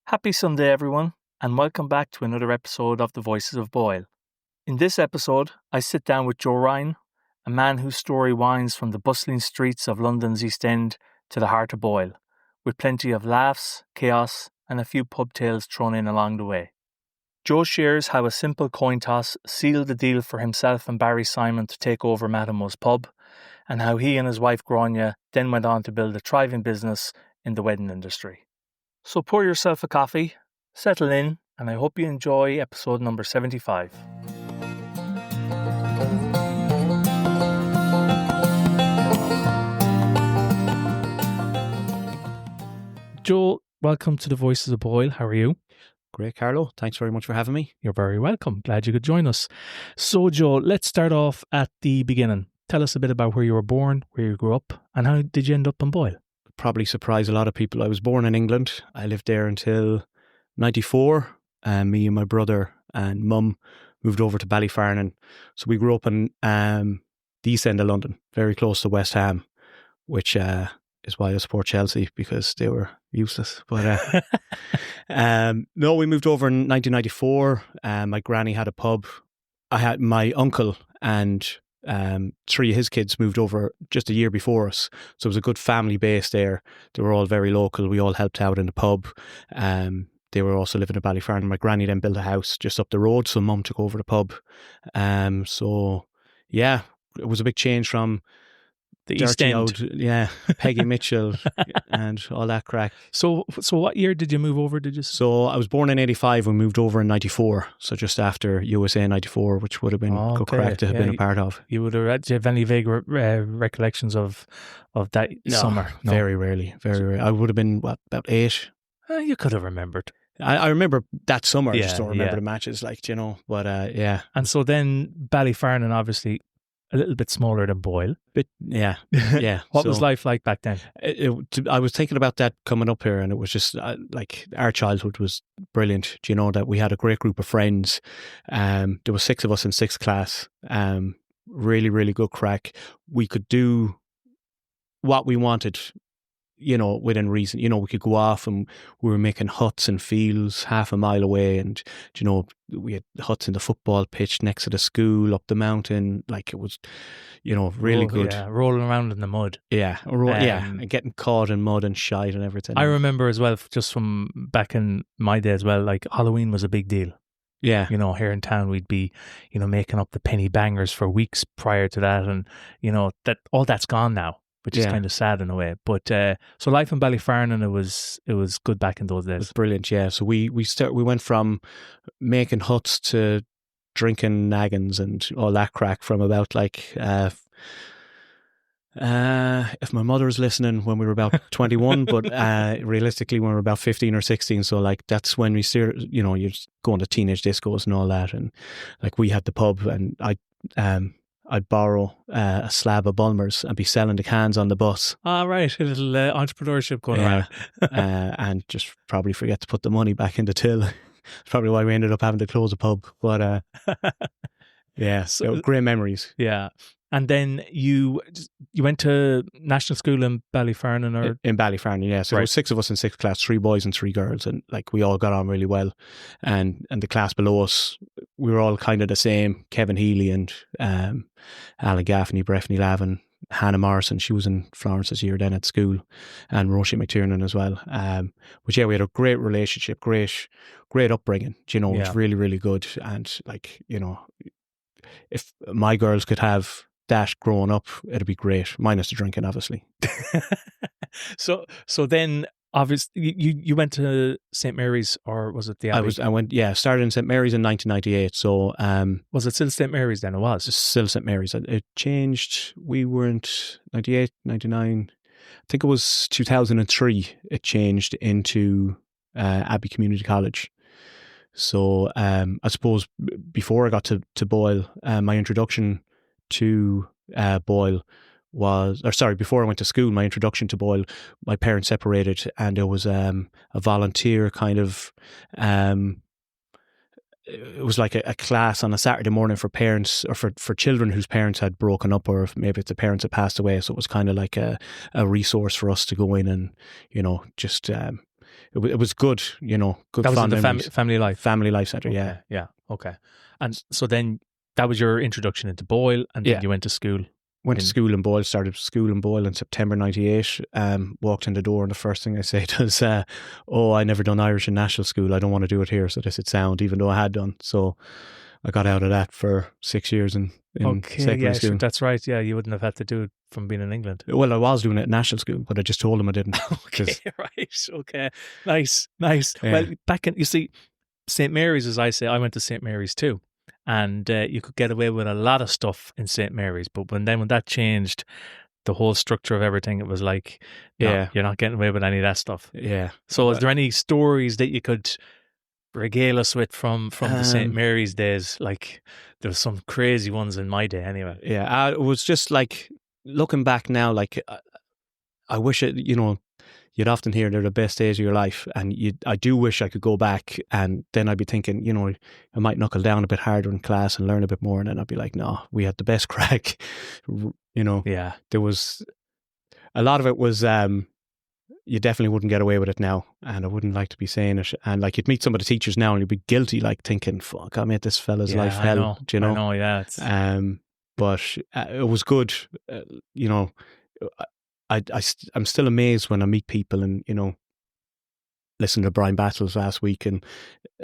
Happy Sunday, everyone, and welcome back to another episode of The Voices of Boyle. In this episode, I sit down with Joe Ryan, a man whose story winds from the bustling streets of London's East End to the heart of Boyle, with plenty of laughs, chaos, and a few pub tales thrown in along the way. Joe shares how a simple coin toss sealed the deal for himself and Barry Simon to take over Mattimoe's pub, and how he and his wife Grania then went on to build a thriving business in the wedding industry. So pour yourself a coffee, settle in, and I hope you enjoy episode number 75. Joe, welcome to the Voices of Boyle. How are you? Great, Carlo. Thanks very much for having me. You're very welcome. Glad you could join us. So, Joe, let's start off at the beginning. Tell us a bit about where you were born, where you grew up, and how did you end up in Boyle? Probably surprise a lot of people. I was born in England. I lived there until 94. Me and my brother and mum moved over to Ballyfarnon. So we grew up in the east end of London, very close to West Ham, which is why I support Chelsea, because they were useless. But no, we moved over in 1994. My granny had a pub. I had my uncle and three of his kids moved over just a year before us, so it was a good family base there. They were all very local. We all helped out in the pub. They were also living in Ballyfarnon. My granny then built a house just up the road, so mum took over the pub. So yeah, it was a big change from the East End, Peggy Mitchell and all that crack. So what year did you move over? So I was born in 85 and moved over in 94. So just after USA 94, which would have been good crack to have been a part of. You would have. Do you have any vague recollections of that summer? No, very rarely. I would have been about 8. You could have remembered. I remember that summer. I just don't remember the matches, but yeah. And so then Ballyfarnon, obviously a little bit smaller than Boyle. Yeah. What was life like back then? I was thinking about that coming up here, and it was just our childhood was brilliant. Do you know that we had a great group of friends? There were 6 of us in 6th class. Really, really good crack. We could do what we wanted, within reason. We could go off and we were making huts in fields half a mile away, and we had huts in the football pitch next to the school up the mountain. Like, it was, really good. Yeah, rolling around in the mud. Yeah, and getting caught in mud and shite and everything. I remember as well, just from back in my day as well, like Halloween was a big deal. Yeah. Here in town we'd be, making up the penny bangers for weeks prior to that, and that all that's gone now, which is kind of sad in a way. But so life in Ballyfarnon, it was good back in those days. It was brilliant, yeah. So we went from making huts to drinking naggins and all that crack from about if my mother's listening, when we were about 21, but realistically when we were about 15 or 16. So that's when we started, you're going to teenage discos and all that, and we had the pub, and I'd borrow a slab of Bulmers and be selling the cans on the bus. Ah, right. A little entrepreneurship going around. And just probably forget to put the money back in the till. It's probably why we ended up having to close the pub. But so great memories. Yeah. And then you went to national school in Ballyfarnon, or in Ballyfarnon, yeah. So there were 6 of us in 6th class, 3 boys and 3 girls, and we all got on really well. And the class below us, we were all kind of the same. Kevin Healy and Alan Gaffney, Breffney Lavin, Hannah Morrison. She was in Florence's year then at school, and Roisin McTiernan as well. But yeah, we had a great relationship, great upbringing. It was really, really good. And if my girls could have that growing up, it'd be great, minus the drinking, obviously. So then obviously you went to St. Mary's, or was it the Abbey? Started in St. Mary's in 1998. So was it still St. Mary's then? It was still St. Mary's. It changed. We weren't 98, 99. I think it was 2003. It changed into Abbey Community College. So I suppose before I got to Boyle, my introduction to Boyle before I went to school, my introduction to Boyle, my parents separated, and there was a volunteer kind of it was like a class on a Saturday morning for parents, or for children whose parents had broken up, or if maybe if the parents had passed away. So it was kind of like a resource for us to go in and, just it was good, you know, good That was in fun the memories. family life. Family Life Centre, yeah. Okay, yeah, okay. And so then that was your introduction into Boyle, and then Yeah. you went to school. Went to school in Boyle, started school in Boyle in September 98. Walked in the door and the first thing I said was, I never done Irish in national school. I don't want to do it here. So this is sound, even though I had done. So I got out of that for 6 years in secondary school. Sure, that's right. Yeah, you wouldn't have had to do it from being in England. Well, I was doing it at national school, but I just told them I didn't. Okay, right. Okay, nice. Yeah. Well, back in, you see, St. Mary's, as I say, I went to St. Mary's too. And you could get away with a lot of stuff in St. Mary's. But when that changed, the whole structure of everything, it was like, no, you're not getting away with any of that stuff. Yeah. So is there any stories that you could regale us with from the St. Mary's days? Like, there was some crazy ones in my day anyway. Yeah, it was just like, looking back now, like, I wish it, you know, you'd often hear they're the best days of your life, and I do wish I could go back, and then I'd be thinking, you know, I might knuckle down a bit harder in class and learn a bit more, and then I'd be like, no, we had the best crack, you know. Yeah. There was, a lot of it was, you definitely wouldn't get away with it now, and I wouldn't like to be saying it, and like, you'd meet some of the teachers now and you'd be guilty, like thinking, fuck, I made this fella's life hell, do you know? I know, yeah. But it was good, you know. I'm still amazed when I meet people and, you know, listen to Brian Battles last week and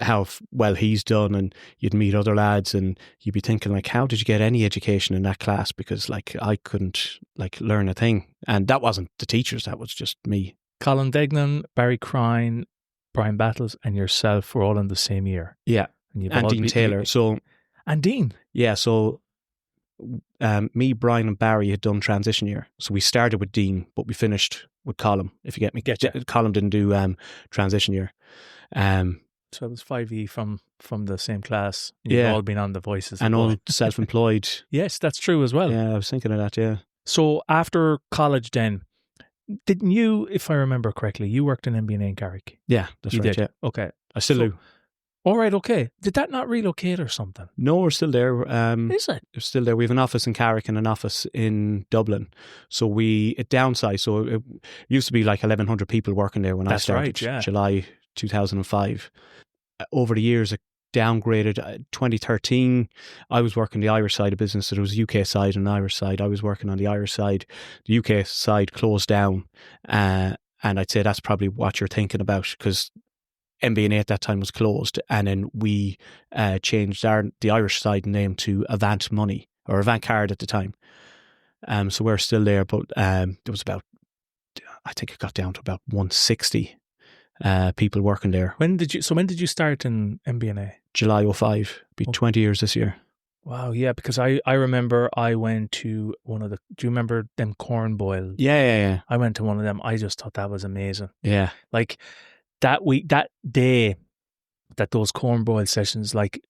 how well he's done, and you'd meet other lads and you'd be thinking, like, how did you get any education in that class? Because, like, I couldn't, like, learn a thing. And that wasn't the teachers, that was just me. Colin Degnan, Barry Crine, Brian Battles and yourself were all in the same year. Yeah. And Dean Taylor. And Dean. Yeah, so me, Brian and Barry had done transition year. So we started with Dean, but we finished with Colin, if you get me. Colin didn't do transition year. So it was 5E from the same class. You've all been on the Voices. And all self-employed. Yes, that's true as well. Yeah, I was thinking of that, yeah. So after college then, didn't you, if I remember correctly, you worked in MBNA in Carrick? Yeah, that's right, yeah. Okay. I still do. All right, okay. Did that not relocate or something? No, we're still there. Is it? We're still there. We have an office in Carrick and an office in Dublin. So it downsized. So it used to be like 1,100 people working there when I started. Right, yeah. July 2005. Over the years, it downgraded. 2013, I was working the Irish side of business. So there was a UK side and an Irish side. I was working on the Irish side. The UK side closed down. And I'd say that's probably what you're thinking about, because MBNA at that time was closed, and then we changed the Irish side name to Avant Money, or Avant Card at the time. So we're still there, but there was about, I think it got down to about 160 people working there. When did you start in MBNA? July 2005. Be 20 years this year. Wow, yeah, because I remember I went to do you remember them corn boil? Yeah. I went to one of them. I just thought that was amazing. Yeah. Like, that day that those corn boil sessions, like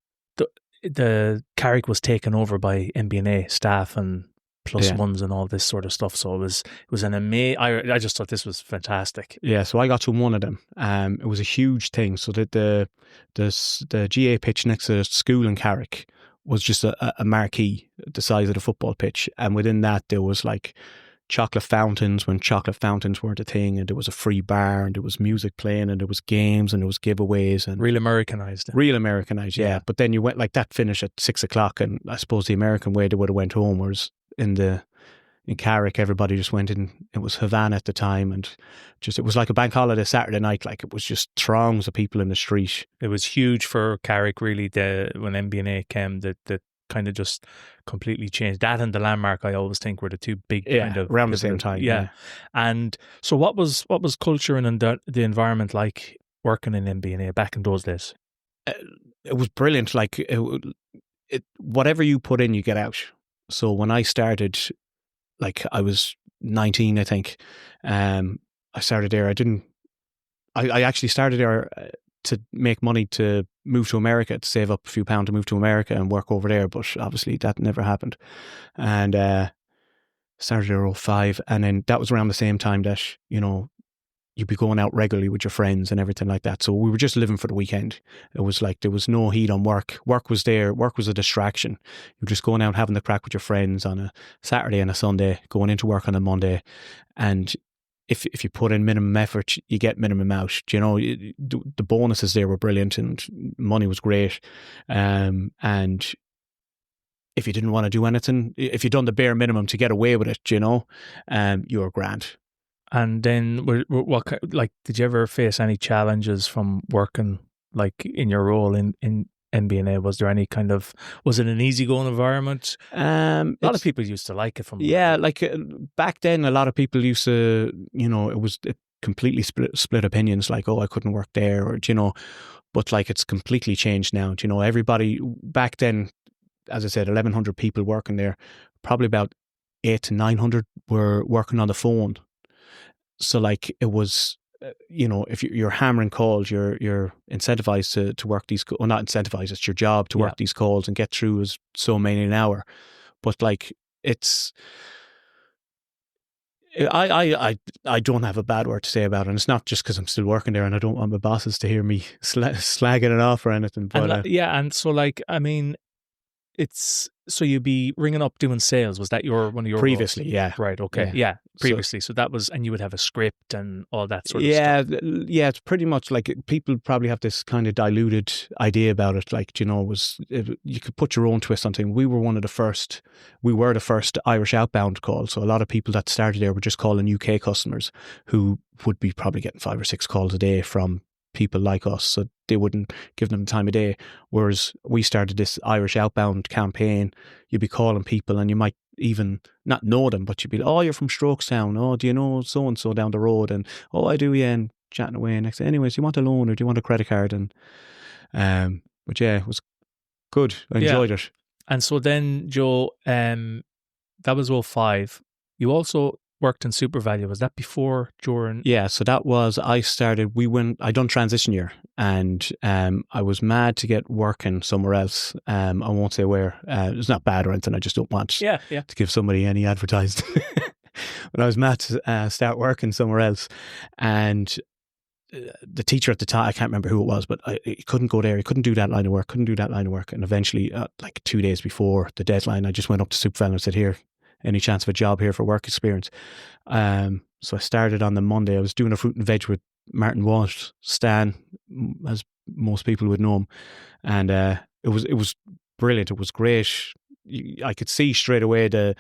the Carrick was taken over by MBNA staff and plus ones and all this sort of stuff. So it was an amazing. I just thought this was fantastic. Yeah, so I got to one of them. It was a huge thing. So that the GA pitch next to the school in Carrick was just a marquee the size of the football pitch, and within that there was like chocolate fountains when chocolate fountains weren't a thing, and there was a free bar, and there was music playing, and there was games, and there was giveaways, and real Americanized. Yeah. But then you went, like, that finished at 6:00, and I suppose the American way they would have went home, whereas in Carrick everybody just went in. It was Havana at the time, and just, it was like a bank holiday Saturday night. Like, it was just throngs of people in the street. It was huge for Carrick, really. When MBNA came, that kind of just completely changed. That and the Landmark, I always think, were the two big kind of around the same time. Yeah. And so what was culture and the environment like working in MBNA back in those days? It was brilliant. Like, whatever you put in, you get out. So when I started, like, I was 19, I think. I started there. I actually started there to make money to move to America, to save up a few pounds to move to America and work over there, but obviously that never happened. And started there 2005, and then that was around the same time that, you know, you'd be going out regularly with your friends and everything like that. So we were just living for the weekend. It was like there was no heat on work. Work was there. Work was a distraction. You were just going out having the crack with your friends on a Saturday and a Sunday, going into work on a Monday, and if you put in minimum effort, you get minimum out. You know, the bonuses there were brilliant and money was great. And if you didn't want to do anything, if you'd done the bare minimum to get away with it, you know, you were grand. And then, did you ever face any challenges from working, like, in your role in MBNA? Was there any was it an easygoing environment? A lot of people used to like it back then, a lot of people used to, you know, it was completely split opinions, like, oh, I couldn't work there, or, you know, but like it's completely changed now. You know, everybody back then, as I said, 1,100 people working there, probably about 800 to 900 were working on the phone. So like it was, you know, if you're hammering calls, you're incentivized to work these, well, not incentivized, it's your job to work these calls and get through as so many an hour. But like it's, I don't have a bad word to say about it. And it's not just because I'm still working there and I don't want my bosses to hear me slagging it off or anything. But and so like, I mean, so you'd be ringing up doing sales. Was that one of your previously roles? Yeah, right, okay, yeah, previously. So that was, and you would have a script and all that sort of stuff. Yeah, it's pretty much like, people probably have this kind of diluted idea about it, like, you know, you could put your own twist on things. We were the first Irish outbound call, so a lot of people that started there were just calling UK customers who would be probably getting 5 or 6 calls a day from people like us, so they wouldn't give them the time of day. Whereas we started this Irish outbound campaign, you'd be calling people and you might even not know them, but you'd be like, oh, you're from Strokestown, oh, do you know so and so down the road? And oh, I do, yeah, and chatting away. Next, anyways, you want a loan or do you want a credit card? And but yeah, it was good. I enjoyed it. And so then, Joe, that was 2005. You also worked in SuperValu. Was that before, during? Yeah, so that was, I done transition year, and I was mad to get working somewhere else. I won't say where. It's not bad or anything, I just don't want to give somebody any advertising. But I was mad to start working somewhere else, and the teacher at the time, I can't remember who it was, but he couldn't go there. He couldn't do that line of work, And eventually, like 2 days before the deadline, I just went up to SuperValu and said, here, any chance of a job here for work experience? So I started on the Monday. I was doing a fruit and veg with Martin Walsh, Stan, as most people would know him. And it was brilliant. It was great. I could see straight away the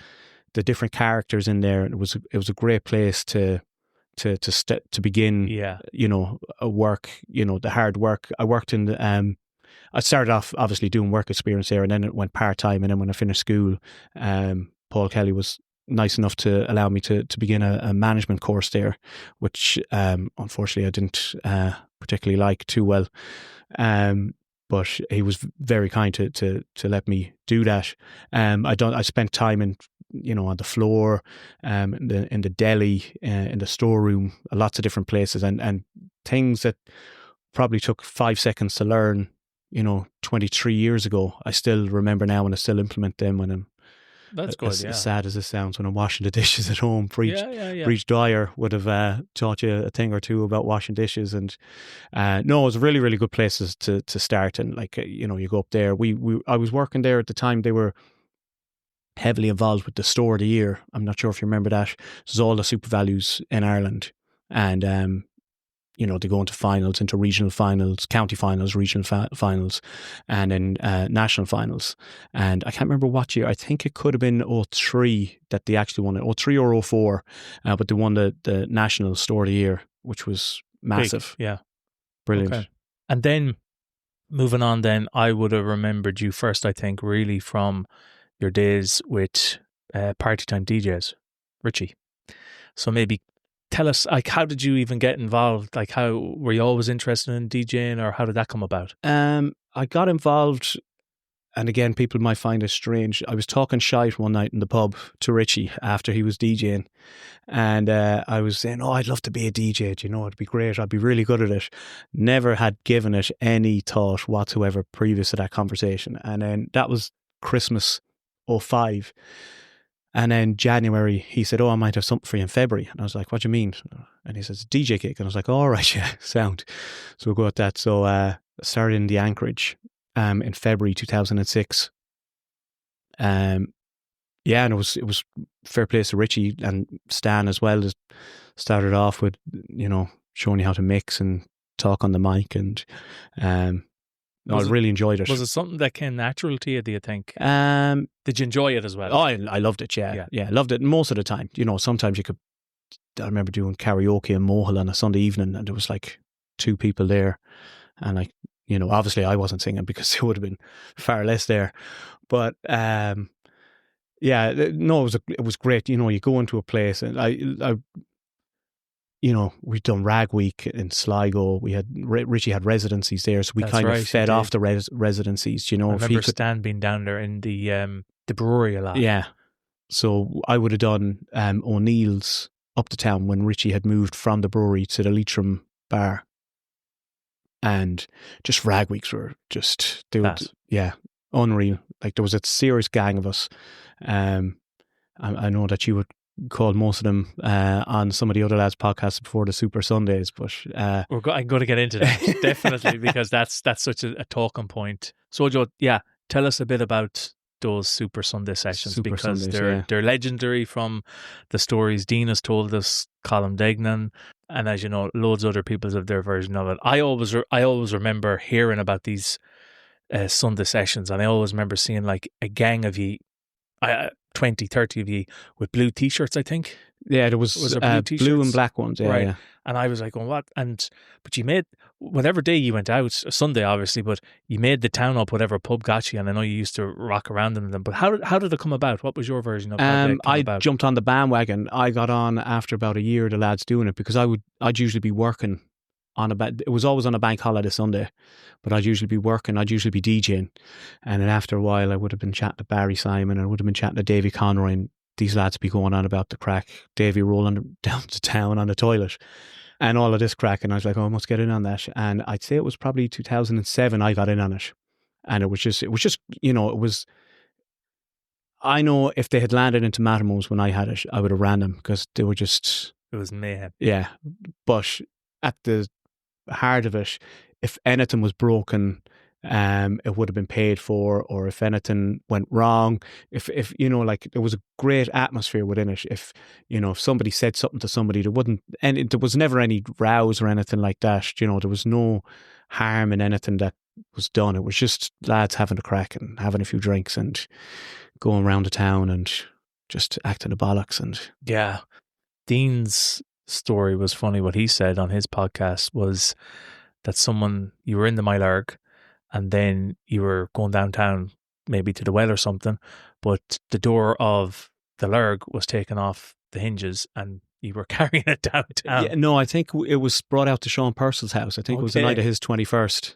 different characters in there. And it was a great place to begin, you know, a work, you know, the hard work. I worked in the, I started off obviously doing work experience there, and then it went part-time. And then when I finished school, Paul Kelly was nice enough to allow me to begin a management course there, which unfortunately I didn't particularly like too well. But he was very kind to let me do that. I spent time in, you know, on the floor, in the deli, in the storeroom, lots of different places, and things that probably took 5 seconds to learn, you know, 23 years ago. I still remember now, and I still implement them when I'm. That's good. As sad as it sounds, when I'm washing the dishes at home, Breach Dyer would have taught you a thing or two about washing dishes. And no, it was really, really good places to start. And like, you know, you go up there. I was working there at the time. They were heavily involved with the Store of the Year. I'm not sure if you remember that. This is all the SuperValus in Ireland, and you know, they go into finals, into regional finals, county finals, regional finals, and then national finals. And I can't remember what year. I think it could have been 2003 that they actually won it, 2003 or 2004, but they won the national Store of the Year, which was massive. Big, yeah. Brilliant. Okay. And then moving on, then I would have remembered you first, I think, really from your days with Party Time DJs, Richie. So maybe tell us, like, how did you even get involved? Like, how were you always interested in DJing, or how did that come about? I got involved, and again, people might find it strange. I was talking shite one night in the pub to Richie after he was DJing, and I was saying, "Oh, I'd love to be a DJ. You know, it'd be great. I'd be really good at it." Never had given it any thought whatsoever previous to that conversation, and then that was Christmas 2005. And then January, he said, "Oh, I might have something for you in February." And I was like, "What do you mean?" And he says, "DJ gig." And I was like, "All right, yeah, sound." So we'll go at that. So I started in the Anchorage in February 2006. and it was fair play to Richie and Stan as well. That started off with, showing you how to mix and talk on the mic, and I really enjoyed it. Was it something that came natural to you, do you think? Did you enjoy it as well? Oh, I loved it, yeah, I loved it most of the time. Sometimes I remember doing karaoke in Mohill on a Sunday evening, and there was like 2 people there, and obviously I wasn't singing because there would have been far less there, but it was great. You go into a place, and I we'd done Rag Week in Sligo. We had Richie had residencies there, so we of fed off the residencies. I remember Stan being down there in the brewery a lot. Yeah, so I would have done O'Neill's up the town when Richie had moved from the brewery to the Leitrim bar, and just Rag Weeks were just unreal. Like there was a serious gang of us. I know that you would call most of them on some of the other lads' podcasts before the Super Sundays, but I'm going to get into that definitely, because that's such a talking point. So Joe, tell us a bit about those Super Sunday sessions, because they're legendary from the stories Dean has told us, Colm Degnan, and as you know, loads of other people have their version of it. I always remember hearing about these Sunday sessions, and I always remember seeing like a gang of you, 20, 30 of you with blue t-shirts, I think. Yeah, there was blue and black ones. Yeah, right. Yeah. And I was like, well, what? But you made, whatever day you went out, Sunday obviously, but you made the town up, whatever pub got you, and I know you used to rock around in them. But how did it come about? What was your version of it? I jumped on the bandwagon. I got on after about a year of the lads doing it, because I'd usually be working it was always on a bank holiday Sunday, but I'd usually be working, I'd usually be DJing, and then after a while I would have been chatting to Barry Simon, I would have been chatting to Davy Conroy, and these lads would be going on about the crack, Davy rolling down to town on the toilet and all of this crack, and I was like, I must get in on that. And I'd say it was probably 2007 I got in on it, and it was just I know if they had landed into Mattimoe's when I had it, I would have ran them, because they were just, it was mayhem. Yeah, but at the heart of it, if anything was broken, it would have been paid for, or if anything went wrong, if there was a great atmosphere within it. If somebody said something to somebody, there was never any rows or anything like that. There was no harm in anything that was done. It was just lads having a crack and having a few drinks and going around the town and just acting the bollocks. And yeah, Dean's story was funny. What he said on his podcast was that you were in the Mylarg, and then you were going downtown, maybe to the well or something, but the door of the Lurg was taken off the hinges and you were carrying it downtown. Yeah, no, I think it was brought out to Sean Purcell's house. I think it was the night of his 21st,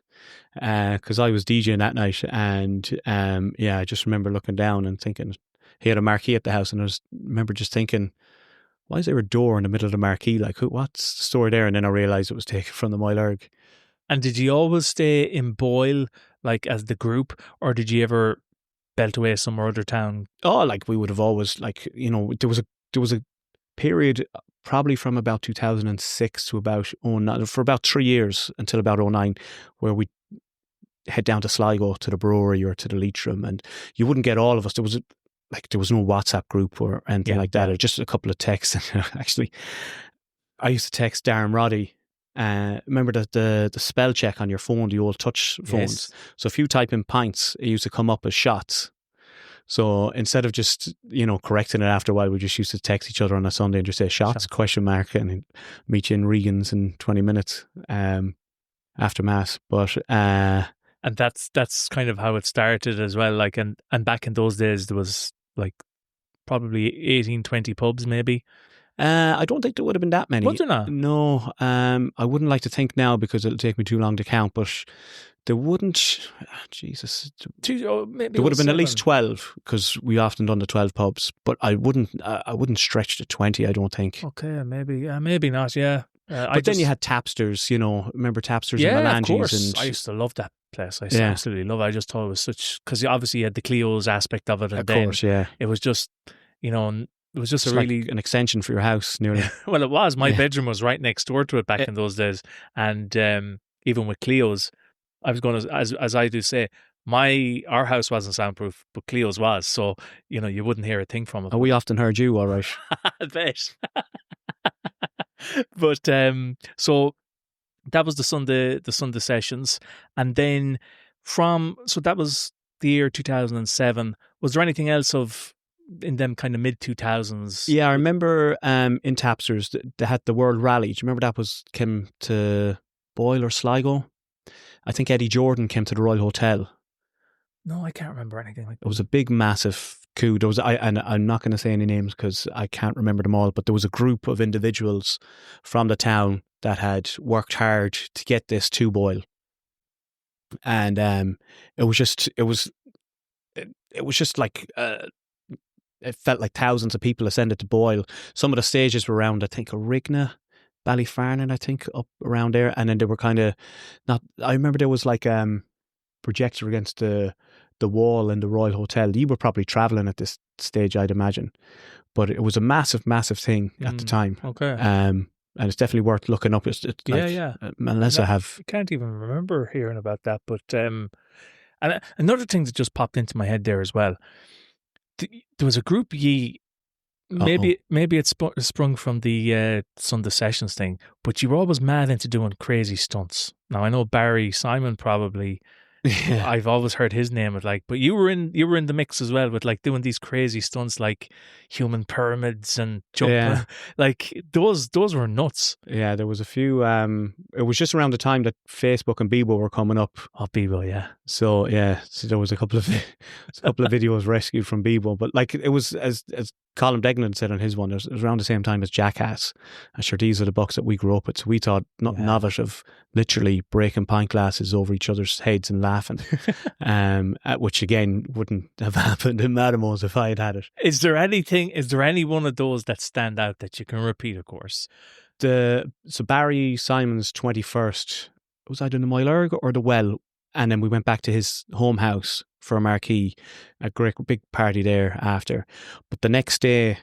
because I was DJing that night, and I just remember looking down and thinking, he had a marquee at the house, and I remember just thinking, why is there a door in the middle of the marquee? Like, what's the story there? And then I realised it was taken from the Mylarg. And did you always stay in Boyle, like as the group, or did you ever belt away some other town? Oh, like we would have always, there was a period probably from about 2006 to about 2009, for about 3 years until about 2009, where we head down to Sligo to the brewery or to the Leitrim, and you wouldn't get all of us. There was no WhatsApp group or anything like that, or just a couple of texts. Actually, I used to text Darren Roddy. Remember the spell check on your phone, the old touch phones. Yes. So if you type in pints, it used to come up as shots. So instead of just correcting it after a while, we just used to text each other on a Sunday and just say shots ? And meet you in Regan's in 20 minutes after mass. But and that's kind of how it started as well. Like and back in those days there was like probably 18, 20 pubs maybe. I don't think there would have been that many. Was there not? No, I wouldn't like to think now because it'll take me too long to count, but there wouldn't, Jesus. Maybe there would have been at least 12, because we often done the 12 pubs, but I wouldn't stretch to 20, I don't think. Okay, maybe not, yeah. But then you had Tapsters, remember Tapsters and Melanges? Yeah, of course. I used to love that place. I absolutely love it. I just thought it was such, because obviously you had the Cleo's aspect of it, and it was just, it was just like an extension for your house, nearly. Well, it was. My bedroom was right next door to it back in those days. And even with Cleo's, I was going to, as I do say, Our house wasn't soundproof, but Cleo's was, so you wouldn't hear a thing from it. And we often heard you, all right. I bet. But so that was the Sunday sessions, and then so that was the year 2007. Was there anything else in them kind of mid 2000s? Yeah, I remember in Tapsters they had the World Rally. Do you remember that came to Boyle or Sligo? I think Eddie Jordan came to the Royal Hotel. No, I can't remember anything like that. It was a big, massive coup. And I'm not going to say any names because I can't remember them all, but there was a group of individuals from the town that had worked hard to get this to Boyle. And it was just like it felt like thousands of people ascended to Boyle. Some of the stages were around, I think, Rigna, Ballyfarnon, I think, up around there. And then they were kind of not. I remember there was like projector against the wall in the Royal Hotel. You were probably travelling at this stage, I'd imagine, but it was a massive, massive thing at the time. Okay. And it's definitely worth looking up. It's yeah. Unless I can't even remember hearing about that. But and another thing that just popped into my head there as well. There was a group maybe it sprung from the Sunday Sessions thing, but you were always mad into doing crazy stunts. Now I know Barry Simon probably. Yeah. I've always heard his name but you were in the mix as well with like doing these crazy stunts like human pyramids and jumping. Yeah. Like those were nuts. Yeah, there was a few. It was just around the time that Facebook and Bebo were coming up. Oh, Bebo, yeah. So yeah, there was a couple of videos rescued from Bebo, but like it was as Colin Degnan said on his one, it was around the same time as Jackass. And sure, these are the bucks that we grew up with. So we thought nothing of it, of literally breaking pint glasses over each other's heads and laughing, which again wouldn't have happened in Mattimoe's if I had it. Is there any one of those that stand out that you can repeat, of course? So Barry Simon's 21st, was either in the Moilerg or the Well, and then we went back to his home house for a marquee, a great big party there after. But the next day,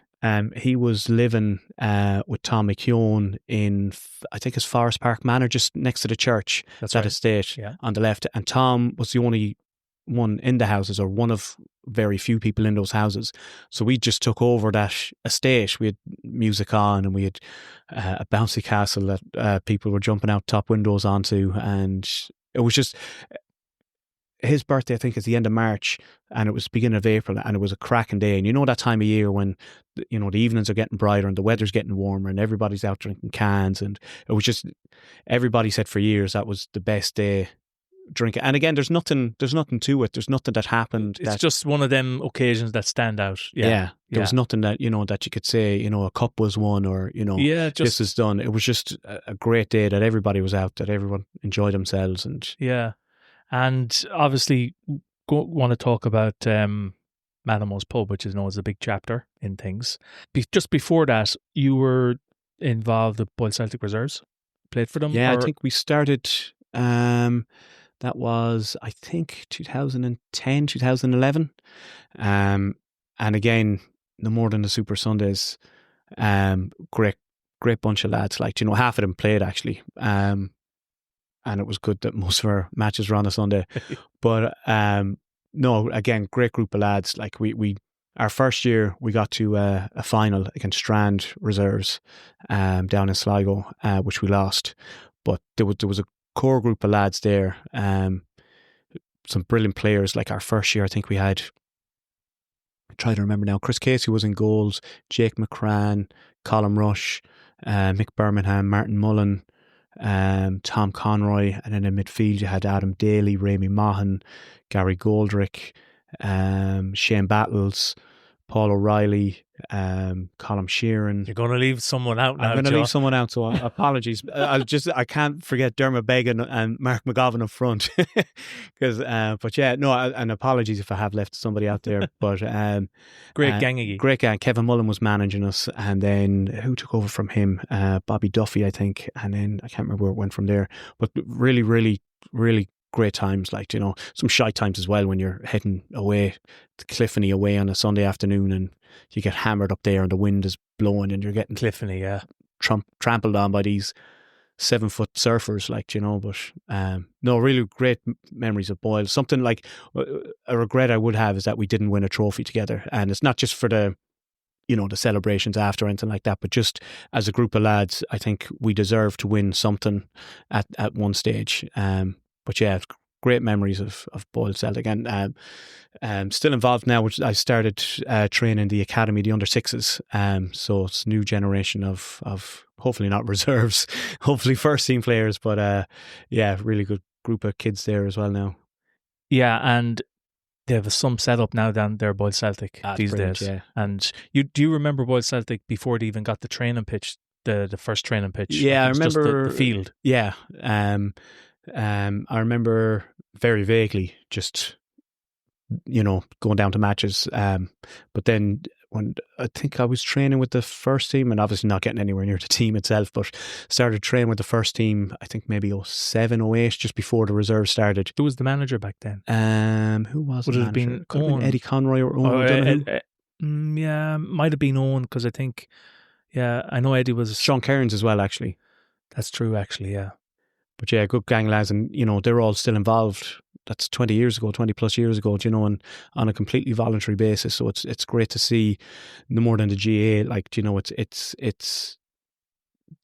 he was living with Tom McKeown in, I think it's Forest Park Manor, just next to the church. That's that right. estate on the left. And Tom was the only one in the houses, or one of very few people in those houses. So we just took over that estate. We had music on, and we had a bouncy castle that people were jumping out top windows onto, and it was just his birthday, I think, is the end of March, and it was the beginning of April, and it was a cracking day. And you know that time of year when the evenings are getting brighter and the weather's getting warmer and everybody's out drinking cans, and it was just, everybody said for years that was the best day drinking. And again, there's nothing to it. There's nothing that happened. It's just one of them occasions that stand out. Yeah. There was nothing that that you could say, a cup was won, or this is done. It was just a great day that everybody was out, that everyone enjoyed themselves, and obviously want to talk about Mattimoe's pub, which is known as a big chapter in things. Just before that, you were involved with Boyle Celtic Reserves. Played for them. Yeah, I think we started. That was, I think, 2010, 2011. And again, no more than the Super Sundays. Great bunch of lads. Like, half of them played actually. And it was good that most of our matches were on a Sunday. But no, again, great group of lads. Like we our first year, we got to a final against Strand Reserves down in Sligo, which we lost. But there was a core group of lads there, some brilliant players. Like our first year, I think we had, I try to remember now, Chris Casey was in goals, Jake McCran, Colin Rush, Mick Birmingham, Martin Mullen, Tom Conroy, and then in midfield you had Adam Daly, Ramey Mahan, Gary Goldrick, Shane Battles, Paul O'Reilly, Colm Sheeran. You're going to leave someone out now, I'm going to leave someone out, so apologies. I can't forget Dermot Beggan and Mark McGovern up front. But yeah, no, and apologies if I have left somebody out there. But great gang of you. Great gang. Kevin Mullen was managing us, and then who took over from him? Bobby Duffy, I think, and then I can't remember where it went from there. But really, really, really great times, like, some shy times as well when you're heading away to Cliffany away on a Sunday afternoon and you get hammered up there and the wind is blowing and you're getting Cliffany, trampled on by these 7-foot surfers, like, you know. But no, really great memories of Boyle. Something like a regret I would have is that we didn't win a trophy together, and it's not just for the, you know, the celebrations after or anything like that, but just as a group of lads, I think we deserve to win something at one stage. But yeah, great memories of Boyle Celtic, and still involved now. Which I started training the academy, the under sixes. So it's new generation of hopefully not reserves, hopefully first team players. But yeah, really good group of kids there as well now. Yeah, and they have some setup now down there, Boyle Celtic, these days. Yeah. And do you remember Boyle Celtic before they even got the training pitch, the first training pitch? Yeah, I remember just the field. Yeah, I remember very vaguely just, you know, going down to matches. But then when I think I was training with the first team, and obviously not getting anywhere near the team itself, but started training with the first team, I think maybe 07, 08, just before the reserve started. Who was the manager back then? Who was Would the it have manager? been Could have Owen? been Eddie Conroy or Owen O'Donoghue. Yeah, might have been Owen, because I think, yeah, I know Eddie was... Sean Cairns as well, actually. That's true, actually, yeah. But yeah, good gang lads, and, you know, they're all still involved. That's 20 years ago, 20 plus years ago, you know, and on a completely voluntary basis. So it's great to see, no more than the GA, like, you know, it's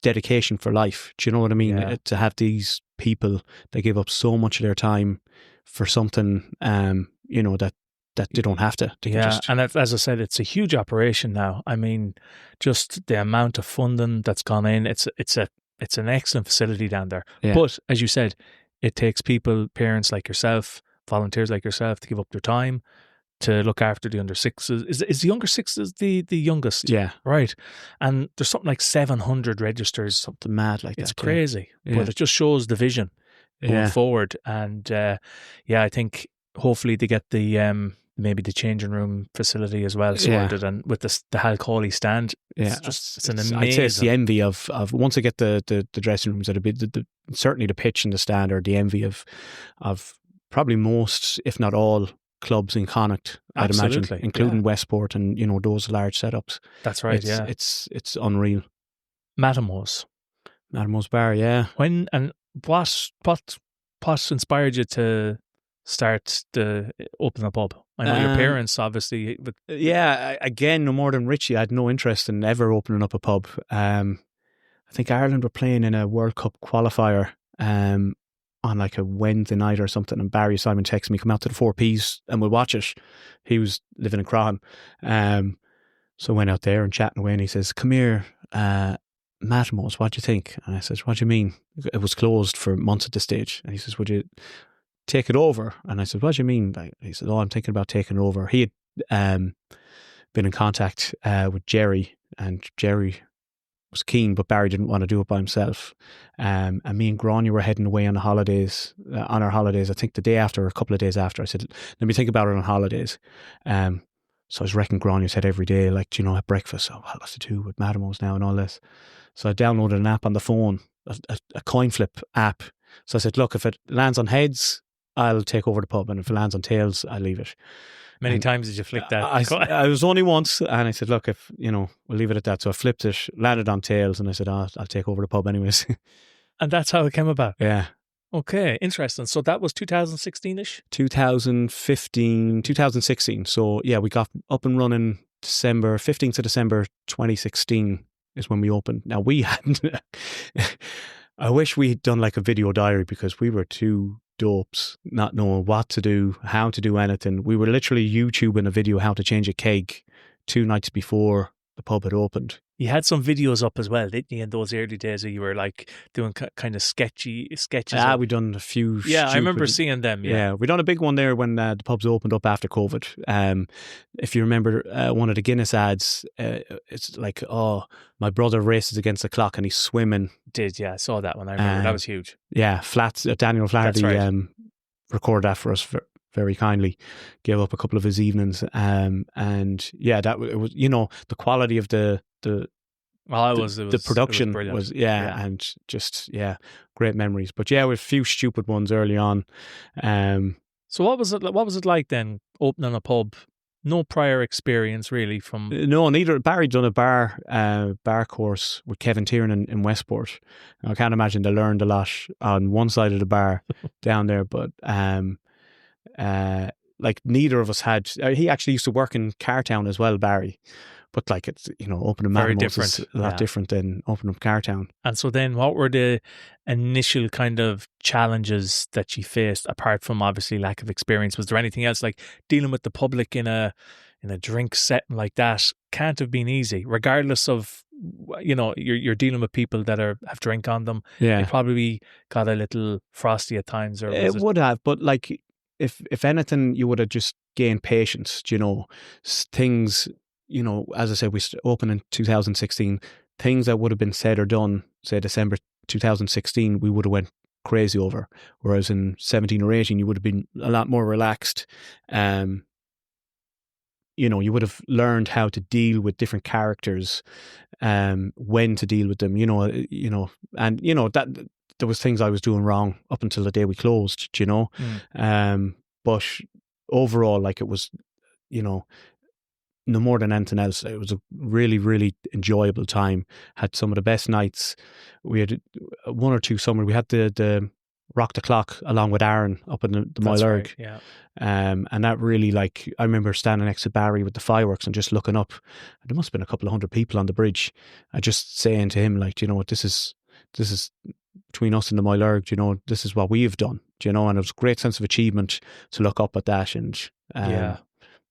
dedication for life. Do you know what I mean? Yeah. To have these people that give up so much of their time for something, you know, that they don't have to. Yeah, and as I said, it's a huge operation now. I mean, just the amount of funding that's gone in, it's an excellent facility down there. Yeah. But as you said, it takes people, parents like yourself, volunteers like yourself, to give up their time to look after the under sixes. Is the under sixes the youngest? Yeah. Right. And there's something like 700 registers. Something mad like that. It's crazy. Yeah. But it just shows the vision going forward. And yeah, I think hopefully they get the maybe the changing room facility as well sorted, and with the Hal Cawley stand. It's an amazing... I'd say it's the envy of once I get the dressing rooms, it'll be certainly the pitch and the stand are the envy of probably most, if not all, clubs in Connacht, I'd imagine, including Westport and, you know, those large setups. That's right. It's unreal. Mattimoe's bar, yeah. When and what inspired you to start the open a pub? I know your parents, obviously. But yeah, again, no more than Richie, I had no interest in ever opening up a pub. I think Ireland were playing in a World Cup qualifier on like a Wednesday night or something, and Barry Simon texted me, come out to the 4Ps and we'll watch it. He was living in Cron. So I went out there and chatting away, and he says, come here, Mattimoe's, what do you think? And I said, what do you mean? It was closed for months at this stage. And he says, would you take it over? And I said, what do you mean? He said, I'm thinking about taking it over. He had been in contact with Jerry, and Jerry was keen, but Barry didn't want to do it by himself. And me and Grania were heading away on the holidays, on our holidays, I think the day after or a couple of days after. I said, let me think about it on holidays. So I was wrecking Grania's head every day, like, you know, at breakfast, what to do with Mattimoe's now and all this. So I downloaded an app on the phone, a coin flip app. So I said, look, if it lands on heads, I'll take over the pub, and if it lands on tails, I'll leave it. Many times did you flick that? I was only once, and I said, look, if, you know, we'll leave it at that. So I flipped it, landed on tails, and I said, I'll take over the pub anyways. And that's how it came about? Yeah. Okay, interesting. So that was 2016-ish? 2015, 2016. So yeah, we got up and running 15th of December 2016 is when we opened. Now we hadn't, I wish we'd done like a video diary, because we were too dopes, not knowing what to do, how to do anything. We were literally YouTubing a video how to change a keg 2 nights before the pub had opened. You had some videos up as well, didn't you, in those early days where you were like doing kind of sketches? We done a few. Yeah, I remember seeing them. Yeah, we done a big one there when the pubs opened up after COVID. If you remember one of the Guinness ads, it's like, my brother races against the clock and he's swimming. I saw that one. I remember that was huge. Yeah, Daniel Flaherty recorded that for us very kindly, gave up a couple of his evenings, and yeah, it was, you know, the quality of the production was and just great memories. But yeah, with a few stupid ones early on. So what was it like then, opening a pub no prior experience really from... No, neither. Barry done a bar course with Kevin Tiernan in Westport. I can't imagine they learned a lot on one side of the bar down there, but like neither of us had. He actually used to work in Cartown as well, Barry. But like it's, opening Very Mattimoe is different, a lot different than opening up Cartown. And so then what were the initial kind of challenges that you faced, apart from obviously lack of experience? Was there anything else, like dealing with the public in a drink setting like that can't have been easy, regardless of, you're dealing with people that have drink on them. Yeah. They probably got a little frosty at times. Or It would have, but like if anything, you would have just gained patience, things, as I said, we opened in 2016, things that would have been said or done, say December 2016, we would have went crazy over. Whereas in 17 or 18, you would have been a lot more relaxed. You would have learned how to deal with different characters, when to deal with them, and that there was things I was doing wrong up until the day we closed, but overall, like it was, no more than anything else, it was a really, really enjoyable time. Had some of the best nights. We had one or two summer. We had the Rock the Clock along with Aaron up in the Moyle Erg. Right, yeah. And that really, like, I remember standing next to Barry with the fireworks and just looking up. There must have been a couple of hundred people on the bridge. I just saying to him, like, this is between us and the Moyle Erg, this is what we've done, and it was a great sense of achievement to look up at that. And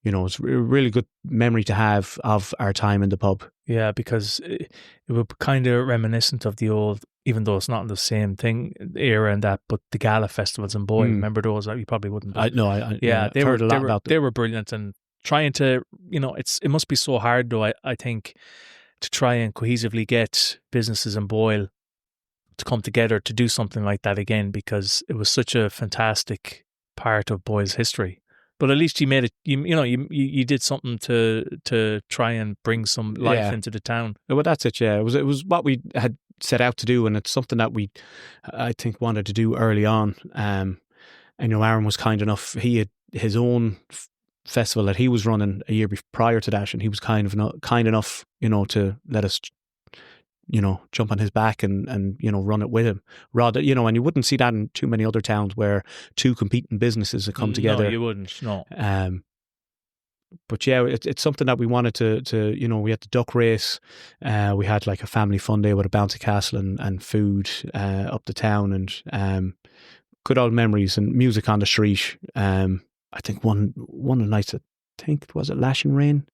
it's a really good memory to have of our time in the pub. Yeah, because it was kind of reminiscent of the old, even though it's not the same thing, era and that, but the gala festivals in Boyle. Remember those? You probably wouldn't. They heard a lot about them. They were brilliant, and trying to, it must be so hard though, I think, to try and cohesively get businesses in Boyle to come together to do something like that again, because it was such a fantastic part of Boyle's history. But at least you made it. You did something to try and bring some life into the town. Well, that's it. Yeah, it was what we had set out to do, and it's something that we, I think, wanted to do early on. I know Aaron was kind enough. He had his own festival that he was running a year prior to that, and he was kind enough, to let us, jump on his back and run it with him. Rather, and you wouldn't see that in too many other towns where two competing businesses have come together. No, you wouldn't. No. But yeah, it's something that we wanted to we had the duck race. We had like a family fun day with a bouncy castle and food up the town, and good old memories and music on the street. I think one of the nights, was it Lashing Rain?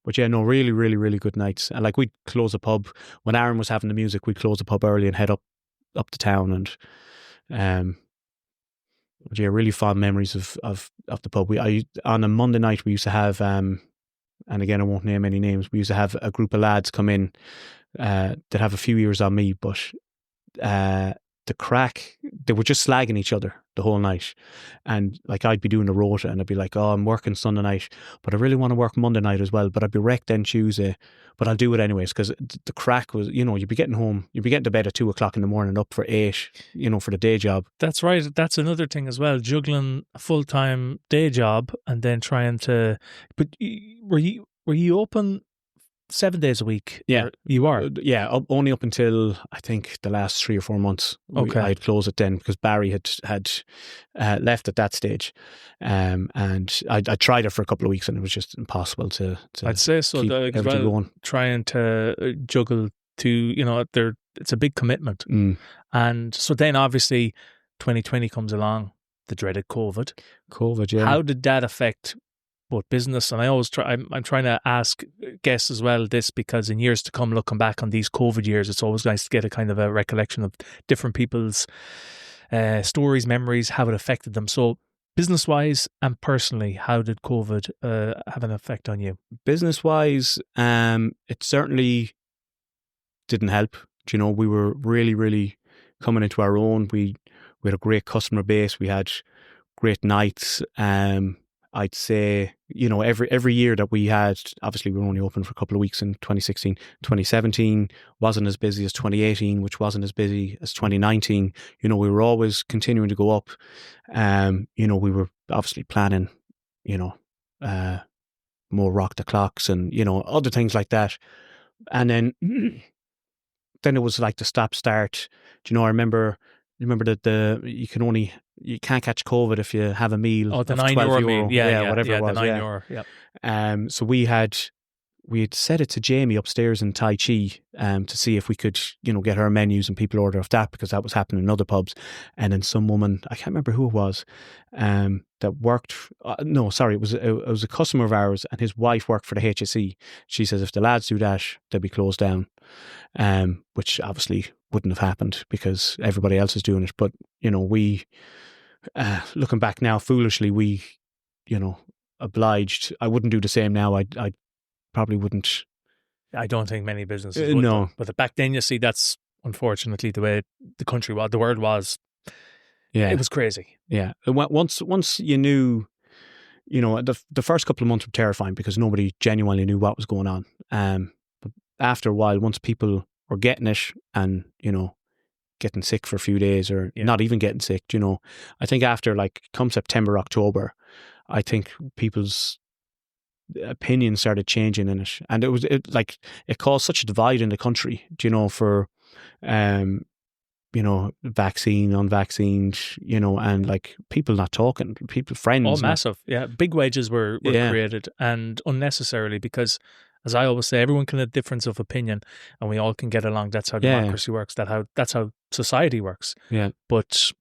But yeah, no, really, really, really good nights. And like we'd close a pub when Aaron was having the music. We'd close the pub early and head up the town, and but yeah, really fond memories of the pub. On a Monday night we used to have, and again I won't name any names. We used to have a group of lads come in that have a few years on me, but the crack, they were just slagging each other the whole night. And like I'd be doing a rota and I'd be like, oh, I'm working Sunday night, but I really want to work Monday night as well, but I'd be wrecked then Tuesday, but I'll do it anyways, because the crack was, you'd be getting to bed at 2:00 in the morning, up for 8, for the day job. That's right. That's another thing as well, juggling a full-time day job and then trying to, but were you open 7 days a week? Yeah, you are. Yeah, only up until I think the last 3 or 4 months. Okay, I'd close it then because Barry had left at that stage, and I tried it for a couple of weeks and it was just impossible to I'd say so. Keep everything going. Trying to juggle it's a big commitment, and so then obviously 2020 comes along, the dreaded COVID. Yeah. How did that affect both business? And I always I'm trying to ask guests as well this, because in years to come, looking back on these COVID years, it's always nice to get a kind of a recollection of different people's stories, memories, how it affected them. So business wise and personally, how did COVID have an effect on you? Business wise, it certainly didn't help. We were really, really coming into our own. We had a great customer base. We had great nights. I'd say, every year that we had, obviously we were only open for a couple of weeks in 2016. 2017 wasn't as busy as 2018, which wasn't as busy as 2019. We were always continuing to go up. We were obviously planning, more Rock the Clocks and, other things like that. And then it was like the stop start. I remember that you can't catch COVID if you have a meal Oh, the of €9 €12. meal. Yeah, Whatever it was. the €9. Yeah. So we had said it to Jamie upstairs in Tai Chi to see if we could, get her menus and people order off that, because that was happening in other pubs. And then some woman, I can't remember who it was, that worked. No, sorry, it was a customer of ours, and his wife worked for the HSE. She says if the lads do that, they'll be closed down, which obviously wouldn't have happened because everybody else is doing it. But we, looking back now, foolishly, we, obliged. I wouldn't do the same now. I probably wouldn't. I don't think many businesses would. No. But back then, you see, that's unfortunately the way the country was, the world was. Yeah. It was crazy. Yeah. Once you knew, the first couple of months were terrifying because nobody genuinely knew what was going on. But after a while, once people were getting it and, getting sick for a few days or not even getting sick, I think after come September, October, I think people's opinions started changing in it, and it caused such a divide in the country, for vaccine, unvaccinated, and people not talking, friends. Oh, massive. Big wages were created, and unnecessarily, because as I always say, everyone can have difference of opinion and we all can get along. That's how democracy works. That's how society works. Yeah. But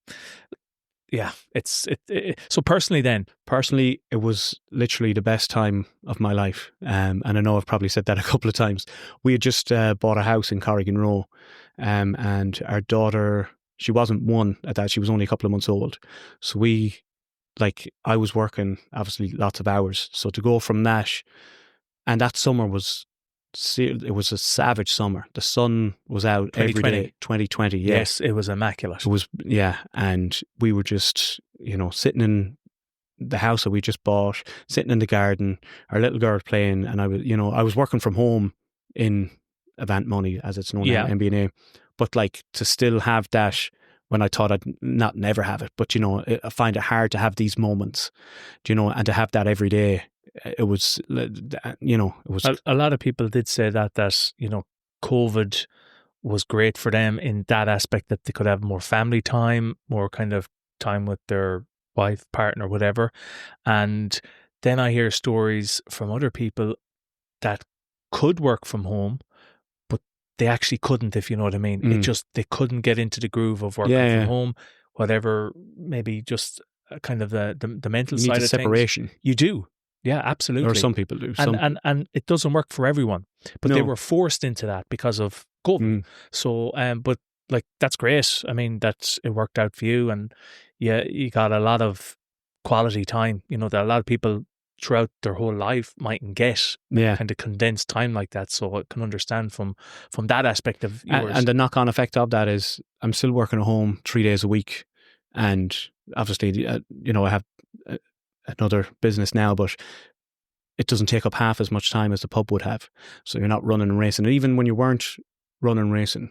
yeah, so personally, it was literally the best time of my life. And I know I've probably said that a couple of times. We had just bought a house in Carrick and our daughter, she wasn't one at that. She was only a couple of months old. So I was working obviously lots of hours. So to go from that, and that summer it was a savage summer. The sun was out every day. 2020, yeah. Yes, it was immaculate. It was, and we were just, sitting in the house that we just bought, sitting in the garden, our little girl playing, and I was working from home in Avant Money, as it's known now, MBNA, but to still have that when I thought I'd not never have it, but I find it hard to have these moments, and to have that every day. It was, it was. A lot of people did say that COVID was great for them in that aspect, that they could have more family time, more kind of time with their wife, partner, whatever. And then I hear stories from other people that could work from home, but they actually couldn't, if you know what I mean. It just, they couldn't get into the groove of working from home, whatever, maybe just kind of the mental side of separation. Things. You do. Yeah, absolutely. Or some people do. And it doesn't work for everyone. But they were forced into that because of COVID. So, but that's great. I mean, it worked out for you, and you got a lot of quality time. That a lot of people throughout their whole life mightn't get kind of condensed time like that. So I can understand from that aspect of yours. And the knock-on effect of that is I'm still working at home 3 days a week, and obviously, I have another business now, but it doesn't take up half as much time as the pub would have. So you're not running and racing. And even when you weren't running and racing,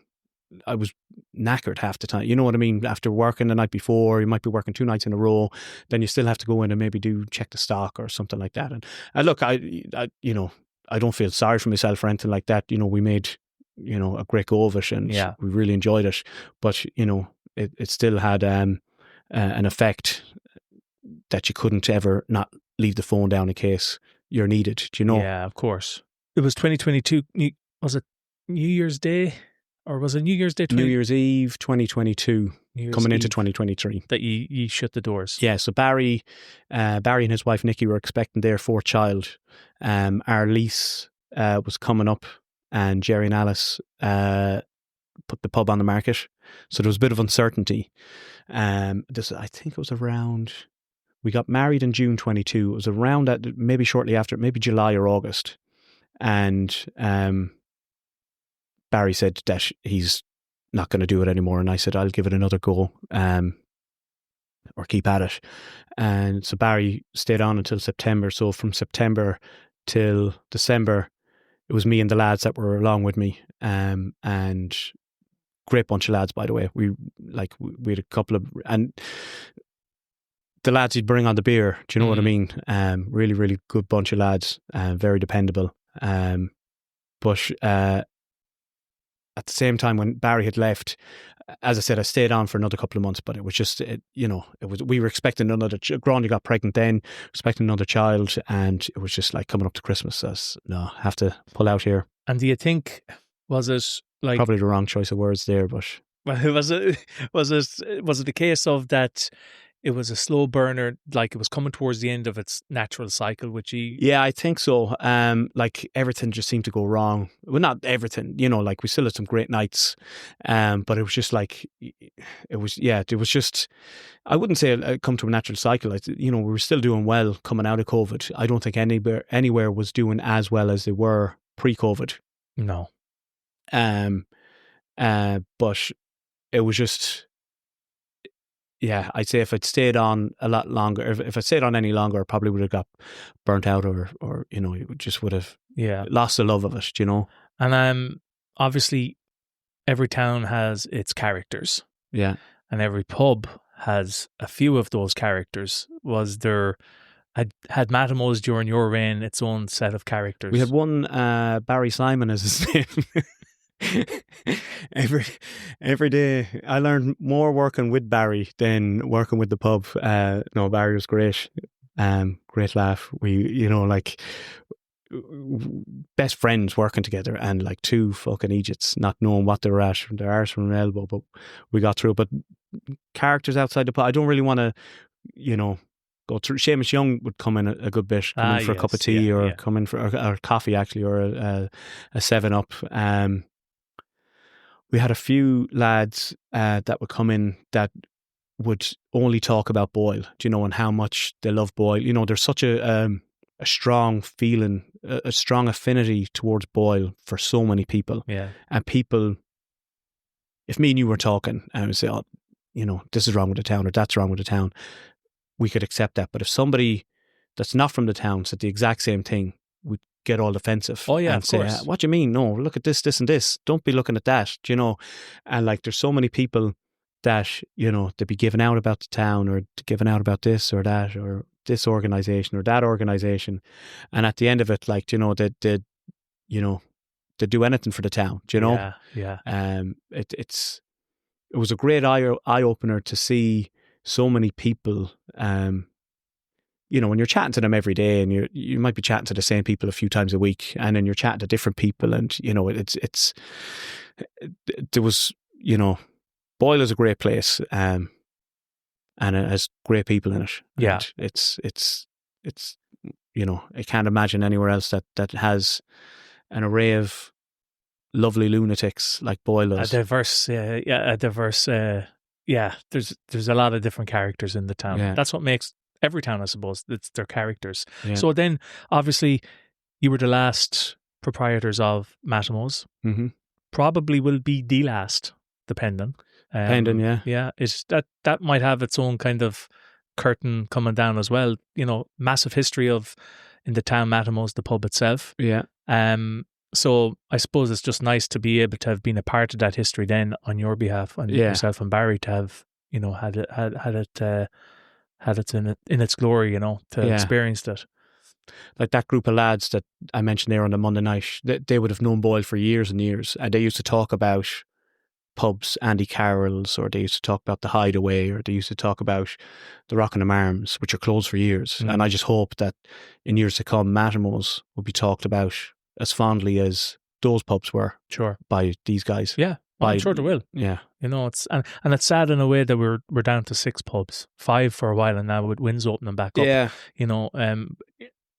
I was knackered half the time. You know what I mean? After working the night before, you might be working 2 nights in a row, then you still have to go in and maybe check the stock or something like that. And look, I don't feel sorry for myself or anything like that. We made, a great go of it, and we really enjoyed it. But, it still had an effect that you couldn't ever not leave the phone down in case you're needed, Yeah, of course. It was 2022. Was it New Year's Day? Or was it New Year's Day? New Year's Eve 2022, coming into 2023. That you shut the doors. Yeah, so Barry and his wife Nikki were expecting their fourth child. Our lease was coming up, and Jerry and Alice put the pub on the market. So there was a bit of uncertainty. I think it was around... We got married in June 22. It was around that, maybe shortly after, maybe July or August. And Barry said that he's not going to do it anymore. And I said, I'll give it another go, or keep at it. And so Barry stayed on until September. So from September till December, it was me and the lads that were along with me. And great bunch of lads, by the way. We had a couple of... And the lads he'd bring on the beer. Do you know what I mean? Really, really good bunch of lads. Very dependable. But at the same time, when Barry had left, as I said, I stayed on for another couple of months, but it was just, we were expecting another, Gráinne got pregnant then, expecting another child, and it was just like coming up to Christmas. So no, have to pull out here. And do you think, was it like... Probably the wrong choice of words there, but... Was it the case of that it was a slow burner, like it was coming towards the end of its natural cycle, which he... Yeah, I think so. Like everything just seemed to go wrong. Well, not everything, like we still had some great nights, but it was just like, it was just, I wouldn't say it come to a natural cycle. We were still doing well coming out of COVID. I don't think anywhere was doing as well as they were pre-COVID. No. But it was just... Yeah, I'd say if I'd stayed on a lot longer, if I stayed on any longer, I probably would have got burnt out or just would have lost the love of it, And obviously every town has its characters. Yeah. And every pub has a few of those characters. Was there, had Mattimoe's during your reign its own set of characters? We had one, Barry Simon as his name. Every day I learned more working with Barry than working with the pub. No, Barry was great. Great laugh. We, best friends working together, and like two fucking idiots not knowing what they were at from their arse from an elbow, but we got through. But characters outside the pub, I don't really want to, go through. Seamus Young would come in a good bit, come in for a cup of tea or come in for or coffee actually, or a 7-Up. We had a few lads that would come in that would only talk about Boyle, and how much they love Boyle. There's such a strong feeling, a strong affinity towards Boyle for so many people. Yeah. And people, if me and you were talking and I would say, this is wrong with the town or that's wrong with the town, we could accept that. But if somebody that's not from the town said the exact same thing, we'd get all defensive. Oh, yeah, and of say, course. what do you mean? No, look at this, this and this. Don't be looking at that, And like there's so many people that, they'd be giving out about the town or giving out about this or that or this organisation or that organisation. And at the end of it, like, they'd do anything for the town, Yeah, yeah. It was a great eye-opener to see so many people, when you're chatting to them every day, and you might be chatting to the same people a few times a week, and then you're chatting to different people, and there was, Boyle is a great place, and it has great people in it. Yeah, and it's I can't imagine anywhere else that has an array of lovely lunatics like Boyle does. A diverse. There's a lot of different characters in the town. Yeah. That's what makes every town, I suppose. It's their characters. Yeah. So then, obviously, you were the last proprietors of Mattimoe's. Mm-hmm. Probably will be the last, depending. Yeah. Yeah, it's that might have its own kind of curtain coming down as well. Massive history in the town Mattimoe's, the pub itself. Yeah. So I suppose it's just nice to be able to have been a part of that history then on your behalf, and yourself and Barry to have had it in its glory, to experience it. Like that group of lads that I mentioned there on the Monday night, they would have known Boyle for years and years, and they used to talk about pubs, Andy Carroll's, or they used to talk about the Hideaway, or they used to talk about the Rockin' 'em Arms, which are closed for years. And I just hope that in years to come, Mattimoe's will be talked about as fondly as those pubs were. Sure. By these guys. Yeah. I'm sure they will. Yeah. It's and it's sad in a way that we're down to 6 pubs, 5 for a while, and now with Winds opening back up. Yeah.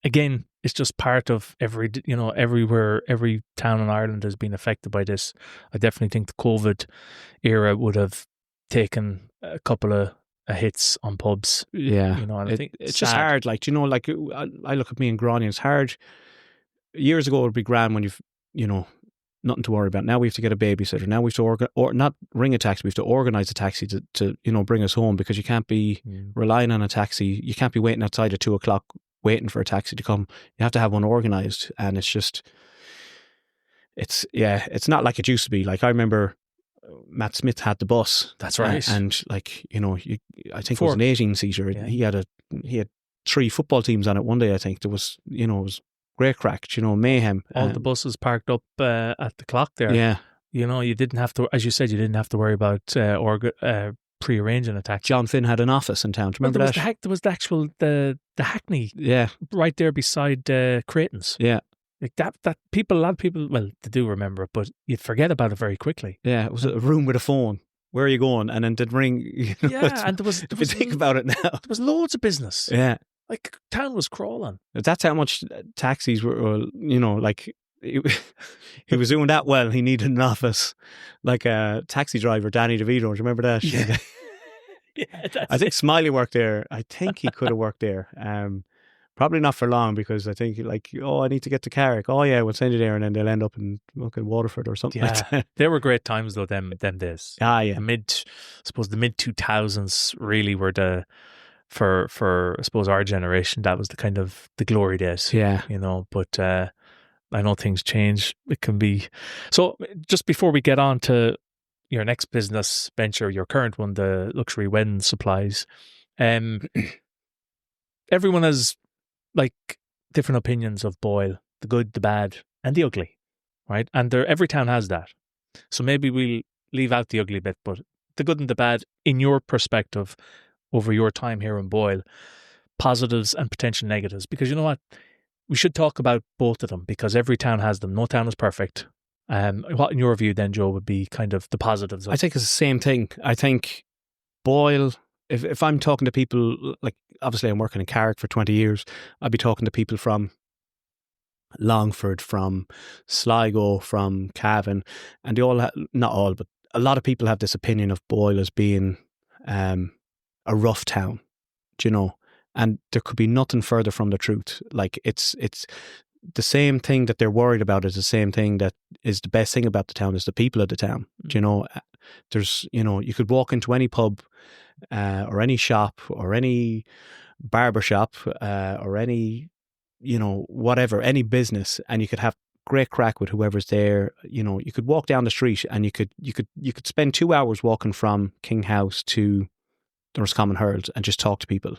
Again, it's just part of everywhere, every town in Ireland has been affected by this. I definitely think the COVID era would have taken a couple of hits on pubs. Yeah. And I think it's just hard. Like, I look at me in Gráinne, it's hard. Years ago, it would be grand when you've, nothing to worry about. Now we have to get a babysitter. Now we have to not ring a taxi. We have to organise a taxi to bring us home, because you can't be relying on a taxi. You can't be waiting outside at 2:00 waiting for a taxi to come. You have to have one organised, and it's not like it used to be. Like I remember Matt Smith had the bus. That's right. And like, I think it was an 18-seater. Yeah. He had 3 football teams on it one day, I think. There was, it was great crack, mayhem. All the buses parked up at the clock there. Yeah. You didn't have to, as you said, you didn't have to worry about pre-arranging a taxi. John Finn had an office in town. Do you remember that? There was the actual, the Hackney. Yeah. Right there beside Creighton's. Yeah. Like that a lot of people, well, they do remember it, but you'd forget about it very quickly. Yeah, it was a room with a phone. Where are you going? And then they'd ring. And there was if you think about it now, there was loads of business. Yeah, like town was crawling. That's how much taxis were. Like he was doing that well. He needed an office, like a taxi driver, Danny DeVito. Do you remember that? Yeah. I think Smiley worked there. I think he could have worked there. Probably not for long, because I think I need to get to Carrick. Oh yeah, we'll send you there, and then they'll end up in Waterford or something like that. They were great times though, them days. Ah, yeah. The mid 2000s really were for I suppose our generation, that was the kind of the glory days. Yeah. But I know things change. It can be. So just before we get on to your next business venture, your current one, the Luxury Wedding Supplies, everyone has like different opinions of Boyle, the good, the bad, and the ugly, right? And every town has that. So maybe we'll leave out the ugly bit, but the good and the bad, in your perspective, over your time here in Boyle, positives and potential negatives. Because you know what? We should talk about both of them, because every town has them. No town is perfect. What, in your view, then, Joe, would be kind of the positives? I think it's the same thing. I think Boyle, if I'm talking to people, like obviously I'm working in Carrick for 20 years, I'd be talking to people from Longford, from Sligo, from Cavan, and they all, not all, but a lot of people have this opinion of Boyle as being a rough town, and there could be nothing further from the truth. Like it's the same thing that they're worried about is the same thing that is the best thing about the town, is the people of the town. There's, you could walk into any pub or any shop or any barber shop or any, whatever, any business, and you could have great crack with whoever's there. You could walk down the street and you could spend 2 hours walking from King House to the Roscommon Herald and just talk to people.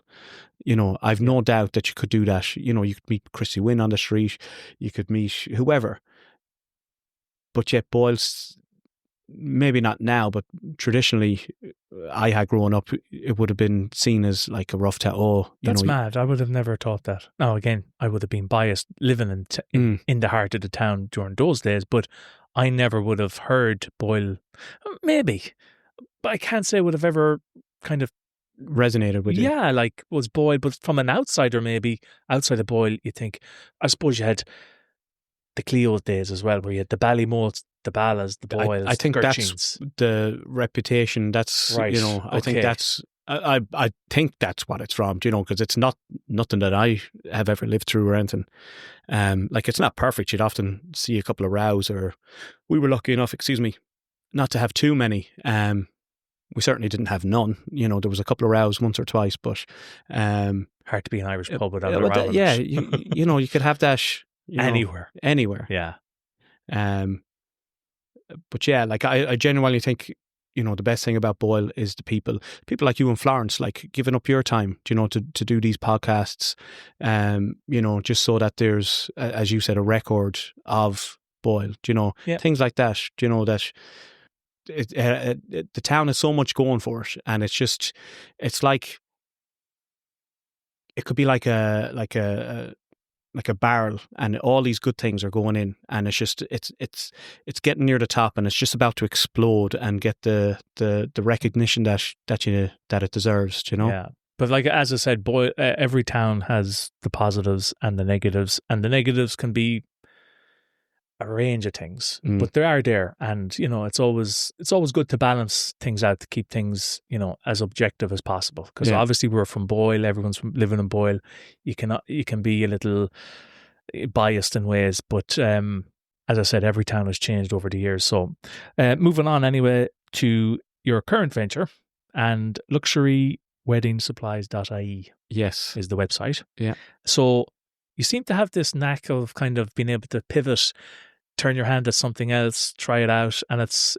I've no doubt that you could do that. You could meet Christy Wynn on the street, you could meet whoever. But yet Boyle's, maybe not now, but traditionally, I had grown up, it would have been seen as like a rough town. That's mad. I would have never thought that. Now, again, I would have been biased living in the heart of the town during those days, but I never would have heard Boyle. Maybe, but I can't say I would have ever kind of resonated with you. Yeah, like was Boyle, but from an outsider, maybe outside of Boyle, you think. I suppose you had the Cleo days as well, where you had the Ballymoe, the Ballas, the Boyles. I think Gertchings. That's the reputation. That's right. I think that's. I think that's what it's from. Because it's not nothing that I have ever lived through or anything. Like it's not perfect. You'd often see a couple of rows, or we were lucky enough, not to have too many. We certainly didn't have none. There was a couple of rows once or twice, but hard to be an Irish pub without a row. Yeah, you could have that anywhere. Yeah. But yeah, like I genuinely think, the best thing about Boyle is the people like you and Florence, like giving up your time, to do these podcasts, just so that there's, as you said, a record of Boyle, things like that, that the town has so much going for it, and it's like, it could be like a barrel, and all these good things are going in, and it's getting near the top, and it's just about to explode and get the recognition that it deserves. Yeah, but like as I said, every town has the positives and the negatives can be a range of things, but they are there, and it's always good to balance things out, to keep things as objective as possible, because obviously we're from Boyle, everyone's living in Boyle, you can be a little biased in ways, but as I said, every town has changed over the years. So moving on anyway to your current venture, and LuxuryWeddingSupplies.ie yes is the website. Yeah. So you seem to have this knack of kind of being able to pivot turn your hand to something else, try it out, and it's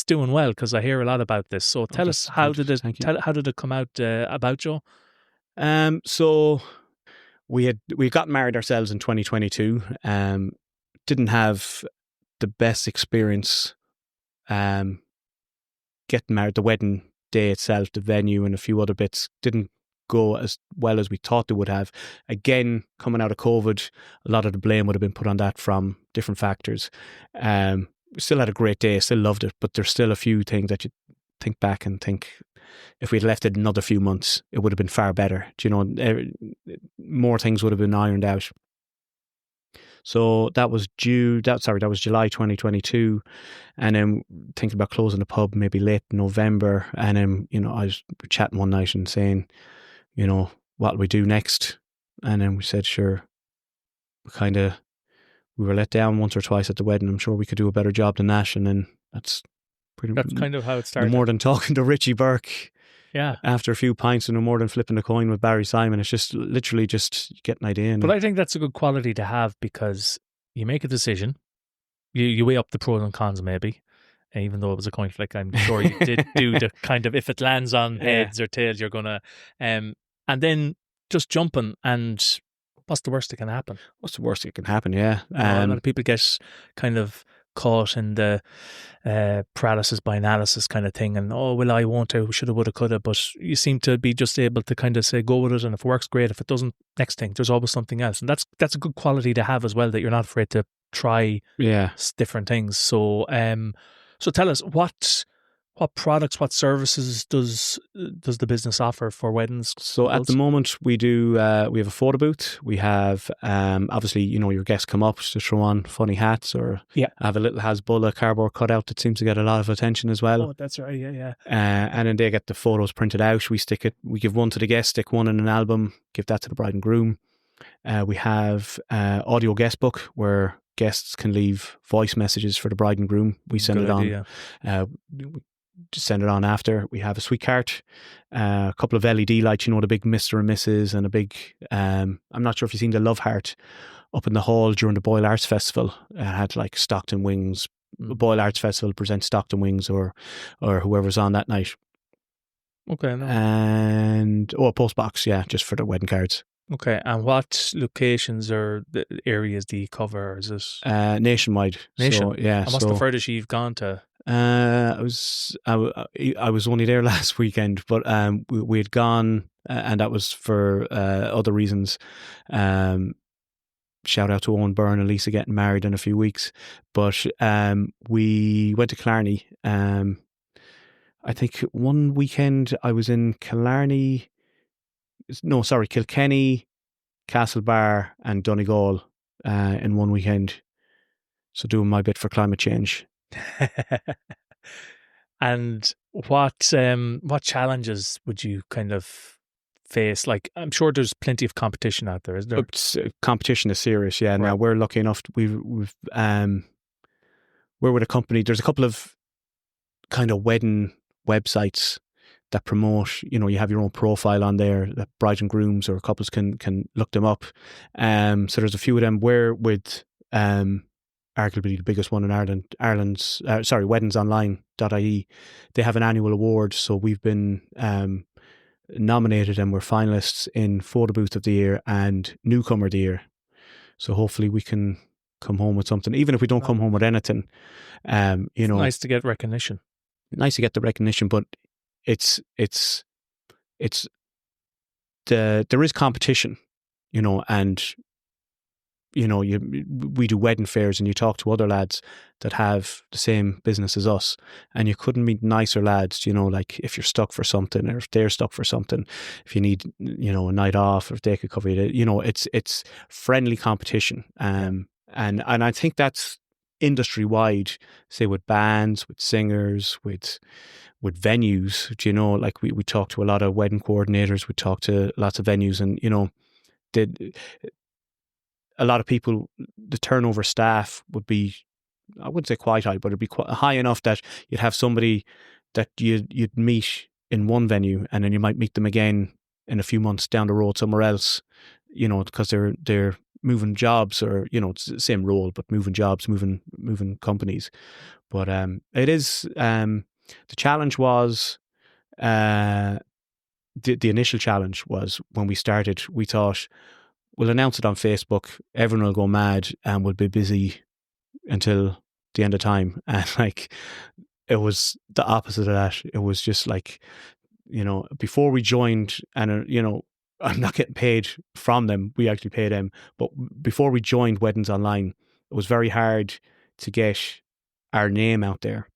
doing well, because I hear a lot about this. So tell us, how did it come out about, Joe? So we got married ourselves in 2022. Didn't have the best experience getting married. The wedding day itself, the venue and a few other bits didn't go as well as we thought they would have. Again, coming out of COVID, a lot of the blame would have been put on that from different factors. We still had a great day, still loved it, but there's still a few things that you think back and think, if we'd left it another few months, it would have been far better. Do you know, more things would have been ironed out. So that was that was July 2022. And then thinking about closing the pub maybe late November. And then, you know, I was chatting one night and saying, you know, what will we do next? And then we said, sure, we were let down once or twice at the wedding. I'm sure we could do a better job than that. And then that's kind of how it started. No more than talking to Richie Burke. Yeah. After a few pints, and no more than flipping a coin with Barry Simon. It's just literally just get an idea. But I think that's a good quality to have, because you make a decision, you weigh up the pros and cons maybe, even though it was a coin flick. I'm sure you did do the kind of, if it lands on heads or tails, you're gonna, and then just jumping, and what's the worst that can happen? What's the worst that can happen? Yeah. A lot of people get kind of caught in the paralysis by analysis kind of thing, and I won't, I shoulda, woulda, coulda. But you seem to be just able to kind of say, go with it, and if it works, great. If it doesn't, next thing. There's always something else, and that's a good quality to have as well, that you're not afraid to try different things. So so tell us, what products, what services does the business offer for weddings? So at the moment we do, we have a photo booth. We have, obviously, you know, your guests come up to throw on funny hats, or have a little Hasbulla cardboard cutout that seems to get a lot of attention as well. Oh, that's right, yeah. And then they get the photos printed out. We give one to the guest, stick one in an album, give that to the bride and groom. We have audio guest book where guests can leave voice messages for the bride and groom. We send it on. Just send it on after. We have a sweet cart, a couple of LED lights, you know, the big Mr. and Mrs. and a big, I'm not sure if you've seen the Love Heart up in the hall during the Boyle Arts Festival. It had like Stockton Wings, Boyle Arts Festival presents Stockton Wings or whoever's on that night. Okay. No. And, a post box, just for the wedding cards. Okay, and what locations or the areas do you cover? Is this nationwide? So, and what's the furthest you've gone to? I was only there last weekend, but we had gone, and that was for other reasons. Shout out to Owen Byrne and Lisa getting married in a few weeks. But we went to Killarney. I think one weekend I was in Kilkenny, Castlebar and Donegal in one weekend. So doing my bit for climate change. And what challenges would you kind of face? Like, I'm sure there's plenty of competition out there, is there? Competition is serious, yeah. Right. Now we're lucky enough. We're with a company. There's a couple of kind of wedding websites that promote, you know, you have your own profile on there that bride and grooms or couples can look them up. So there's a few of them. We're with arguably the biggest one in Ireland, WeddingOnline.ie. They have an annual award, so we've been nominated and we're finalists in Photo Booth of the Year and Newcomer of the Year. So hopefully we can come home with something, even if we don't come home with anything. You know, nice to get recognition. Nice to get the recognition, but there is competition, you know, and you know, we do wedding fairs and you talk to other lads that have the same business as us, and you couldn't meet nicer lads, you know, like if you're stuck for something or if they're stuck for something, if you need, you know, a night off, or if they could cover you, you know, it's friendly competition. And I think that's industry wide, say with bands, with singers, with venues, you know, like we talk to a lot of wedding coordinators, we talk to lots of venues, and, you know, a lot of people, the turnover staff would be, I wouldn't say quite high, but it'd be quite high enough that you'd have somebody that you'd meet in one venue and then you might meet them again in a few months down the road somewhere else, you know, because they're moving jobs, or it's the same role, but moving jobs, moving companies. But it is the challenge was the initial challenge was when we started. We thought we'll announce it on Facebook, everyone will go mad, and we'll be busy until the end of time. And like, it was the opposite of that. It was just like, before we joined, and I'm not getting paid from them, we actually pay them, but before we joined Weddings Online, it was very hard to get our name out there.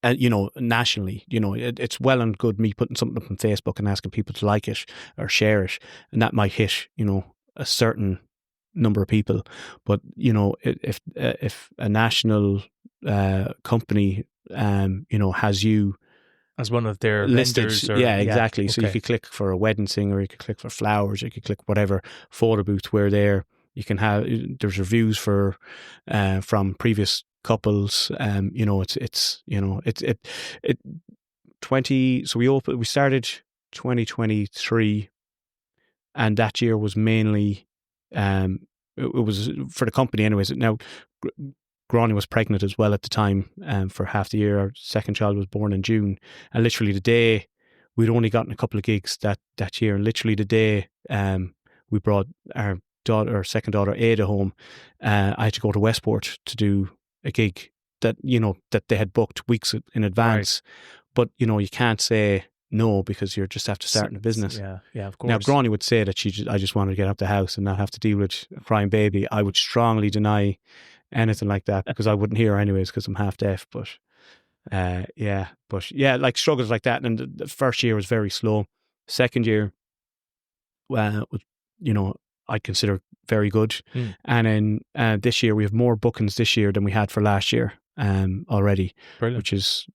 And, nationally, it's well and good me putting something up on Facebook and asking people to like it or share it, and that might hit, a certain number of people. But, if a national company, has you as one of their listed, vendors, or, exactly. So okay. you could click for a wedding singer, you could click for flowers, you could click whatever photo booth. We're there. You can have, there's reviews for from previous couples. It's 20. So we started 2023, and that year was mainly it was for the company anyways. Now Gráinne was pregnant as well at the time, for half the year. Our second child was born in June, and literally the day we'd only gotten a couple of gigs that year, and literally the day we brought our second daughter Ada home, I had to go to Westport to do a gig that they had booked weeks in advance. Right. But you can't say no, because you're just after starting a business. Yeah, of course. Now Gráinne would say that I just wanted to get out the house and not have to deal with a crying baby. I would strongly deny anything like that, because I wouldn't hear anyways, because I'm half deaf. But like struggles like that. And the first year was very slow. Second year, was, I consider very good. And then this year we have more bookings this year than we had for last year already. Brilliant. Which is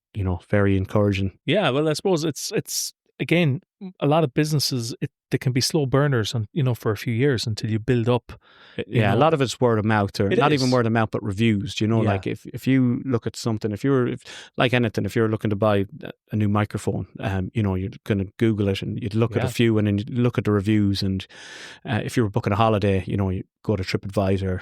very encouraging. Yeah, well, I suppose it's again, a lot of businesses, they can be slow burners, and for a few years until you build up. A lot of it's word of mouth, or not even word of mouth, but reviews. Like if you look at something, if like anything, if you're looking to buy a new microphone, you're going to Google it, and you'd look at a few, and then you'd look at the reviews. And if you were booking a holiday, you go to TripAdvisor.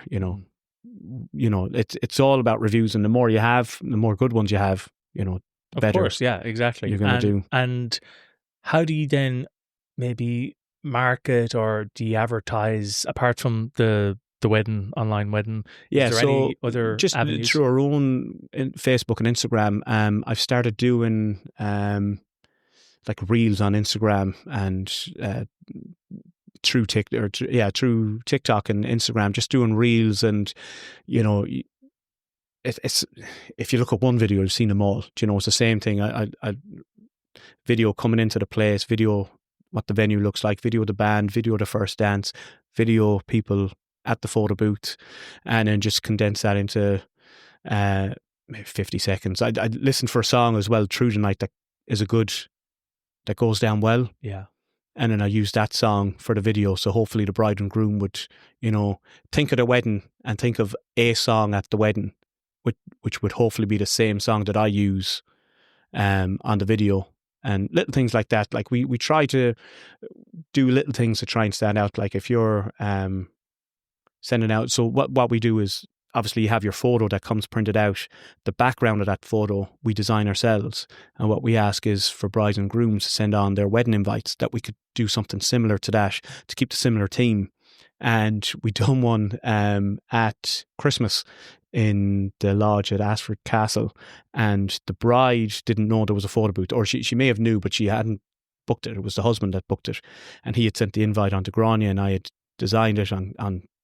It's all about reviews, and the more you have, the more good ones you have, the better. Of course, yeah, exactly. You're going to do. And how do you then maybe market, or do you advertise apart from the online wedding? Yeah, is there any other just avenues? Through our own Facebook and Instagram. I've started doing like reels on Instagram, and through TikTok and Instagram, just doing reels. And it's if you look at one video, you've seen them all. It's the same thing. I video coming into the place, video what the venue looks like, video the band, video the first dance, video people at the photo booth, and then just condense that into maybe 50 seconds. I'd listen for a song as well through the night that goes down well. Yeah. And then I use that song for the video. So hopefully the bride and groom would, think of the wedding and think of a song at the wedding, which would hopefully be the same song that I use on the video. And little things like that. Like we try to do little things to try and stand out. Like if you're sending out, so what we do is, obviously you have your photo that comes printed out. The background of that photo we design ourselves. And what we ask is for brides and grooms to send on their wedding invites, that we could do something similar to that to keep the similar theme. And we done one at Christmas in the lodge at Ashford Castle, and the bride didn't know there was a photo booth, or she may have knew, but she hadn't booked it. It was the husband that booked it, and he had sent the invite on to Gráinne, and I had designed it on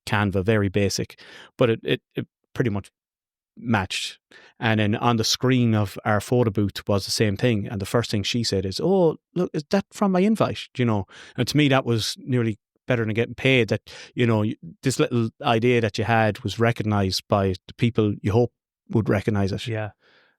Canva, very basic, but it pretty much matched. And then on the screen of our photo booth was the same thing, and the first thing she said is, "Oh, look, is that from my invite?" And to me that was nearly better than getting paid, that this little idea that you had was recognised by the people you hope would recognise it.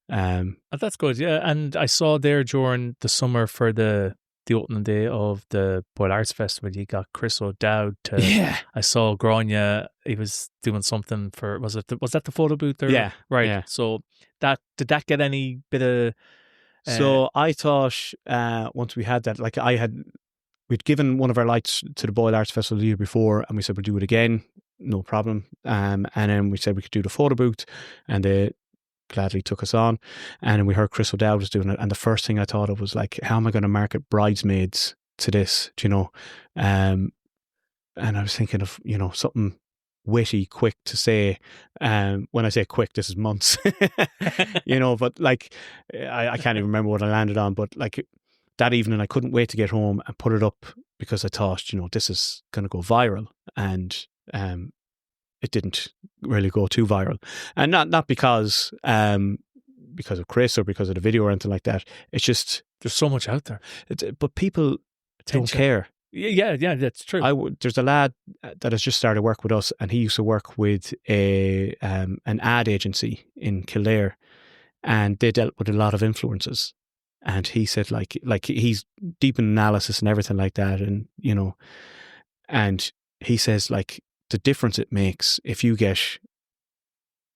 That's good. And I saw there during the summer for the opening day of the Boyle Arts Festival, you got Chris O'Dowd to, I saw Gráinne, he was doing something for, was that the photo booth? So did that get any bit of so I thought once we had that, like I had we'd given one of our lights to the Boyle Arts Festival the year before, and we said we'd do it again, no problem. And then we said we could do the photo booth, and they gladly took us on. And then we heard Chris O'Dowd was doing it, and the first thing I thought of was like, how am I going to market bridesmaids to this? Do you know? And I was thinking of, you know, something witty, quick to say. When I say quick, this is months, you know. But like, I can't even remember what I landed on. But like that evening, I couldn't wait to get home and put it up because I thought, you know, this is going to go viral, and it didn't really go too viral, and not because of Chris or because of the video or anything like that. It's just There's so much out there. But people don't care. Yeah, that's true. There's a lad that has just started work with us, and he used to work with an ad agency in Kildare, and they dealt with a lot of influencers. And he said, like he's deep in analysis and everything like that, and you know, and he says like the difference it makes if you get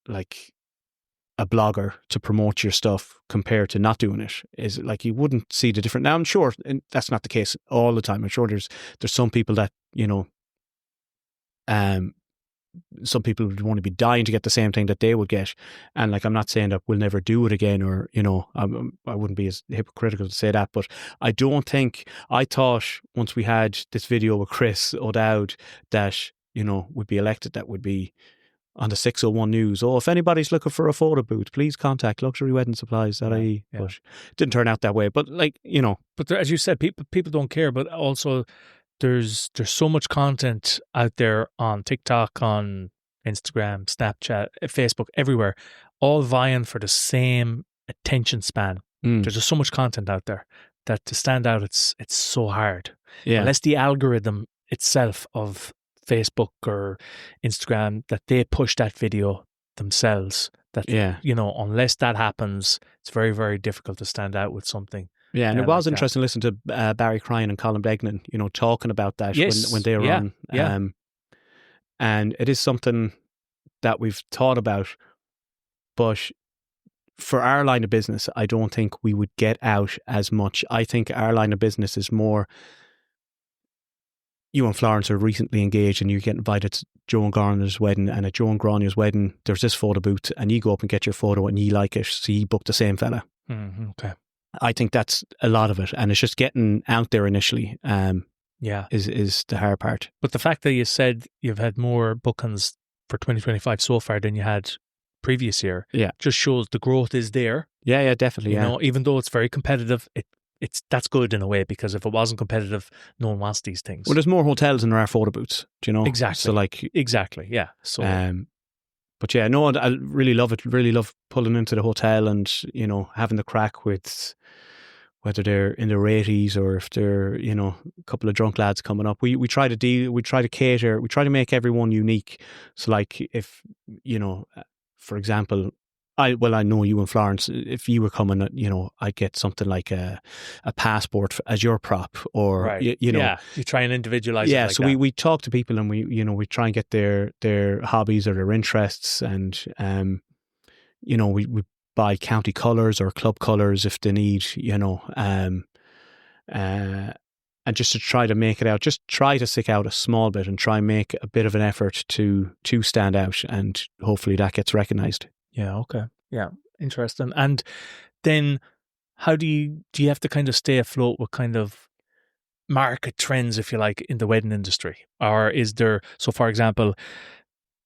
like a blogger to promote your stuff compared to not doing it is like you wouldn't see the difference. Now I'm sure that's not the case all the time. I'm sure there's some people that, you know, some people would want to be dying to get the same thing that they would get, and like I'm not saying that we'll never do it again, or you know, I wouldn't be as hypocritical to say that, but I thought once we had this video with Chris O'Dowd that, you know, would be elected, that would be on the 601 News. Oh, if anybody's looking for a photo booth, please contact LuxuryWeddingSupplies.ie. Yeah. But it didn't turn out that way. But like, you know, but there, as you said, people don't care. But also, there's so much content out there on TikTok, on Instagram, Snapchat, Facebook, everywhere, all vying for the same attention span. There's just so much content out there that to stand out, it's so hard. Yeah. Unless the algorithm itself of Facebook or Instagram, that they push that video themselves, that, you know, unless that happens, it's very, very difficult to stand out with something. Yeah, and it was interesting listening to Barry Cryan and Colin Begnan, you know, talking about that when they were on. Yeah. And it is something that we've thought about, but for our line of business, I don't think we would get out as much. I think our line of business is more, you and Florence are recently engaged and you get invited to Joe and Garner's wedding, and at Joe and Grania's wedding, there's this photo booth, and you go up and get your photo and you like it, so you book the same fella. Okay. I think that's a lot of it, and it's just getting out there initially. Is the hard part. But the fact that you said you've had more bookings for 2025 so far than you had previous year, just shows the growth is there. Yeah, definitely. You know, even though it's very competitive, that's good in a way, because if it wasn't competitive, no one wants these things. Well, there's more hotels than there are photo booths. Do you know? Exactly. So like, exactly, yeah. So, but yeah, no, I really love it. Really love pulling into the hotel and, you know, having the crack with whether they're in their 80s or if they're, you know, a couple of drunk lads coming up. We try to cater, we try to make everyone unique. So like if, you know, for example, I know you and Florence, if you were coming, you know, I'd get something like a passport as your prop, or, you know. Yeah, you try and individualize it like so that. we talk to people, and we try and get their hobbies or their interests, and, you know, we buy county colours or club colours if they need, you know, and just to try to make it out, just try to stick out a small bit and try and make a bit of an effort to stand out, and hopefully that gets recognised. Yeah, okay. Yeah, interesting. And then how do you have to kind of stay afloat with kind of market trends, if you like, in the wedding industry? Or is there, so for example,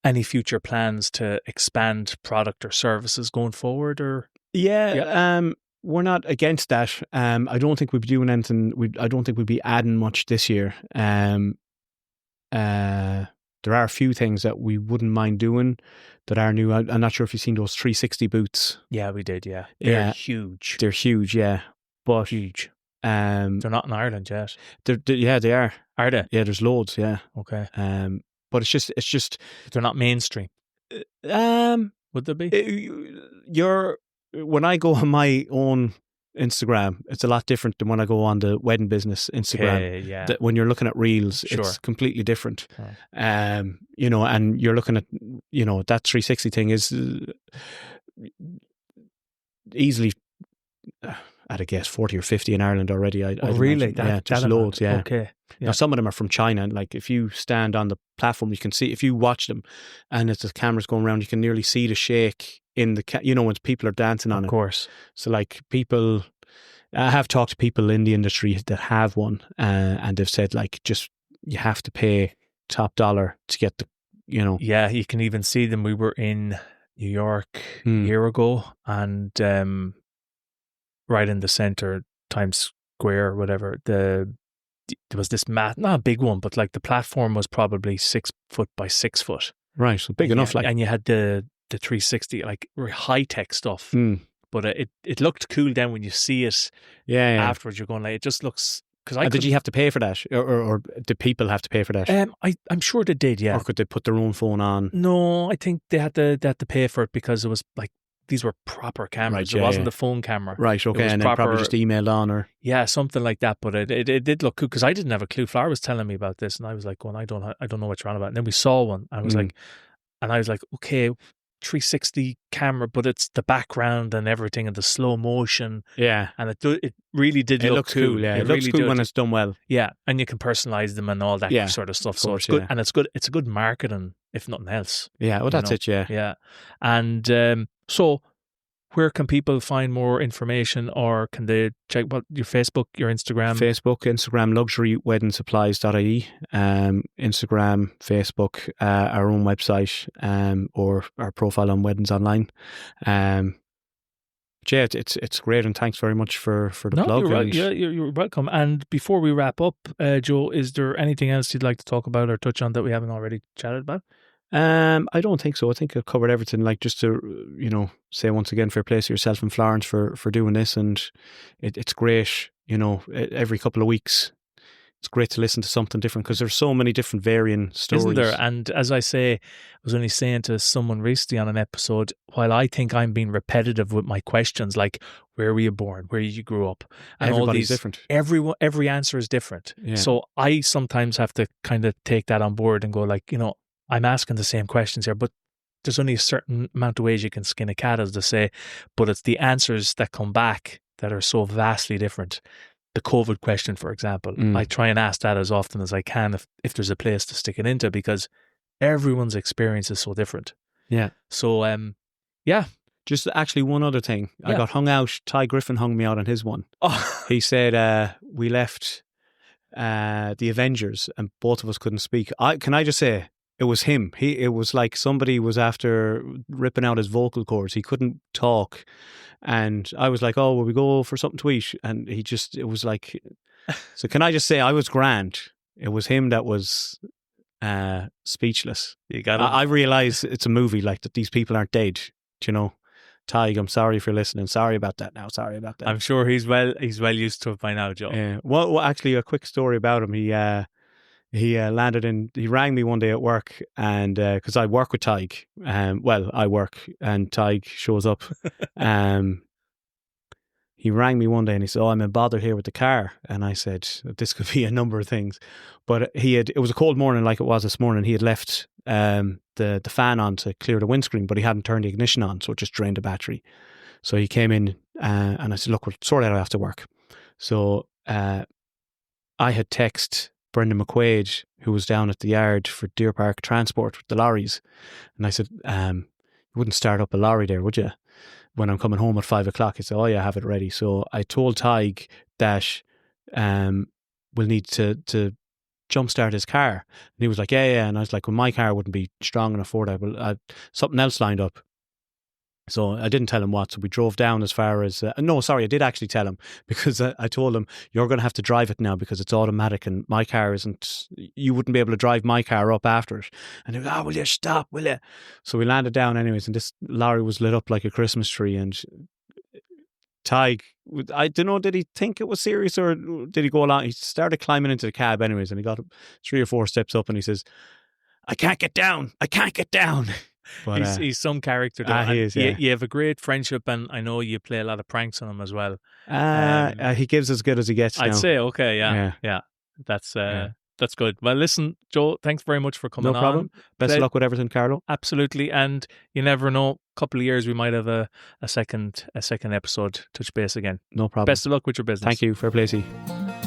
any future plans to expand product or services going forward? Or we're not against that. I don't think we'd be doing anything. I don't think we'd be adding much this year. There are a few things that we wouldn't mind doing that are new. I'm not sure if you've seen those 360 booths. Yeah, we did, yeah. They're huge. They're huge, yeah. But huge. They're not in Ireland yet. They are. Are they? Yeah, there's loads, yeah. Okay. But it's just they're not mainstream. Would they be? When I go on my own Instagram, it's a lot different than when I go on the wedding business Instagram. Okay, yeah. When you're looking at reels, it's completely different. Oh. You know, and you're looking at, you know, that 360 thing is easily I'd guess 40 or 50 in Ireland already. I'd really? imagine. Just loads, yeah. Okay. Yeah. Now, some of them are from China, and like if you stand on the platform, you can see, if you watch them and as the camera's going around, you can nearly see the shake in the, when people are dancing on it. Of course. So like I have talked to people in the industry that have one, and they've said like, you have to pay top dollar to get the, Yeah, you can even see them. We were in New York a year ago, and right in the center, Times Square or whatever, there was this not a big one, but like the platform was probably 6 foot by 6 foot. Right, so big enough. And you had the 360, like high tech stuff. But it looked cool then when you see it. Yeah. Afterwards, you're going like, it just looks. Did you have to pay for that, or did people have to pay for that? I'm sure they did. Yeah. Or could they put their own phone on? No, I think they had to pay for it because it was like, these were proper cameras. Right, it wasn't the phone camera. Right. Okay. And then probably just emailed on, or something like that. But it did look cool because I didn't have a clue. Flower was telling me about this, and I was like, "Going, I don't know what you're on about." And then we saw one. I was like, okay, 360 camera, but it's the background and everything and the slow motion. Yeah, and it really did look cool. Yeah, it looks really cool when it's done well. Yeah, and you can personalize them and all that sort of stuff. So it's good, and it's good. It's a good marketing, if nothing else. Yeah, well, that's it. Yeah, yeah, and so. Where can people find more information, or can they check your Facebook, your Instagram? Instagram, LuxuryWeddingSupplies.ie, Instagram, Facebook, our own website, or our profile on Weddings Online. It's great, and thanks very much for the plug. You're welcome. And before we wrap up, Joe, is there anything else you'd like to talk about or touch on that we haven't already chatted about? I don't think so. I think I've covered everything. Like, just to say once again, fair play to yourself and Florence for doing this, and it's great. Every couple of weeks, it's great to listen to something different because there's so many different varying stories, isn't there? And as I say, I was only saying to someone recently on an episode, while I think I'm being repetitive with my questions, like where were you born, where you grew up, and everybody's different. Every answer is different. Yeah. So I sometimes have to kind of take that on board and go like, I'm asking the same questions here, but there's only a certain amount of ways you can skin a cat, as they say, but it's the answers that come back that are so vastly different. The COVID question, for example, I try and ask that as often as I can if there's a place to stick it into, because everyone's experience is so different. Yeah. So, yeah. Just actually one other thing. I got hung out. Ty Griffin hung me out on his one. Oh. He said we left the Avengers and both of us couldn't speak. Can I just say, it was him. It was like somebody was after ripping out his vocal cords. He couldn't talk. And I was like, oh, will we go for something to eat? And it was like, so can I just say, I was grand. It was him that was speechless. You got it. I realize it's a movie, like that these people aren't dead. Tig, I'm sorry if you're listening. Sorry about that now. Sorry about that. I'm sure he's well used to it by now, Joe. Yeah. Well, actually, a quick story about him. He rang me one day at work, and because I work with Tig, I work, and Tig shows up. He rang me one day and he said, oh, I'm in bother here with the car. And I said, this could be a number of things. But it was a cold morning like it was this morning. He had left the fan on to clear the windscreen, but he hadn't turned the ignition on, so it just drained the battery. So he came in and I said, look, we'll sort it out after work. So I had texted Brendan McQuaid, who was down at the yard for Deer Park Transport with the lorries. And I said, you wouldn't start up a lorry there, would you? When I'm coming home at 5 o'clock, he said, oh yeah, I have it ready. So I told Tig that we'll need to jumpstart his car. And he was like, yeah. And I was like, well, my car wouldn't be strong enough for that. But something else lined up. So I didn't tell him what. So we drove down as far as... I did actually tell him, because I told him, you're going to have to drive it now because it's automatic and my car isn't... You wouldn't be able to drive my car up after it. And he was, will you stop, will you? So we landed down anyways, and this lorry was lit up like a Christmas tree. And Tig, I don't know, did he think it was serious or did he go along? He started climbing into the cab anyways, and he got 3 or 4 steps up and he says, I can't get down. But, he's some character though. He is, yeah. You have a great friendship, and I know you play a lot of pranks on him as well. He gives as good as he gets now. I'd say, okay, yeah. That's That's good. Well, listen, Joe, thanks very much for coming No problem. on. Best of luck with everything, Carlo. Absolutely. And you never know, a couple of years we might have a second episode, touch base again. No problem. Best of luck with your business. Thank you. Fair play to you.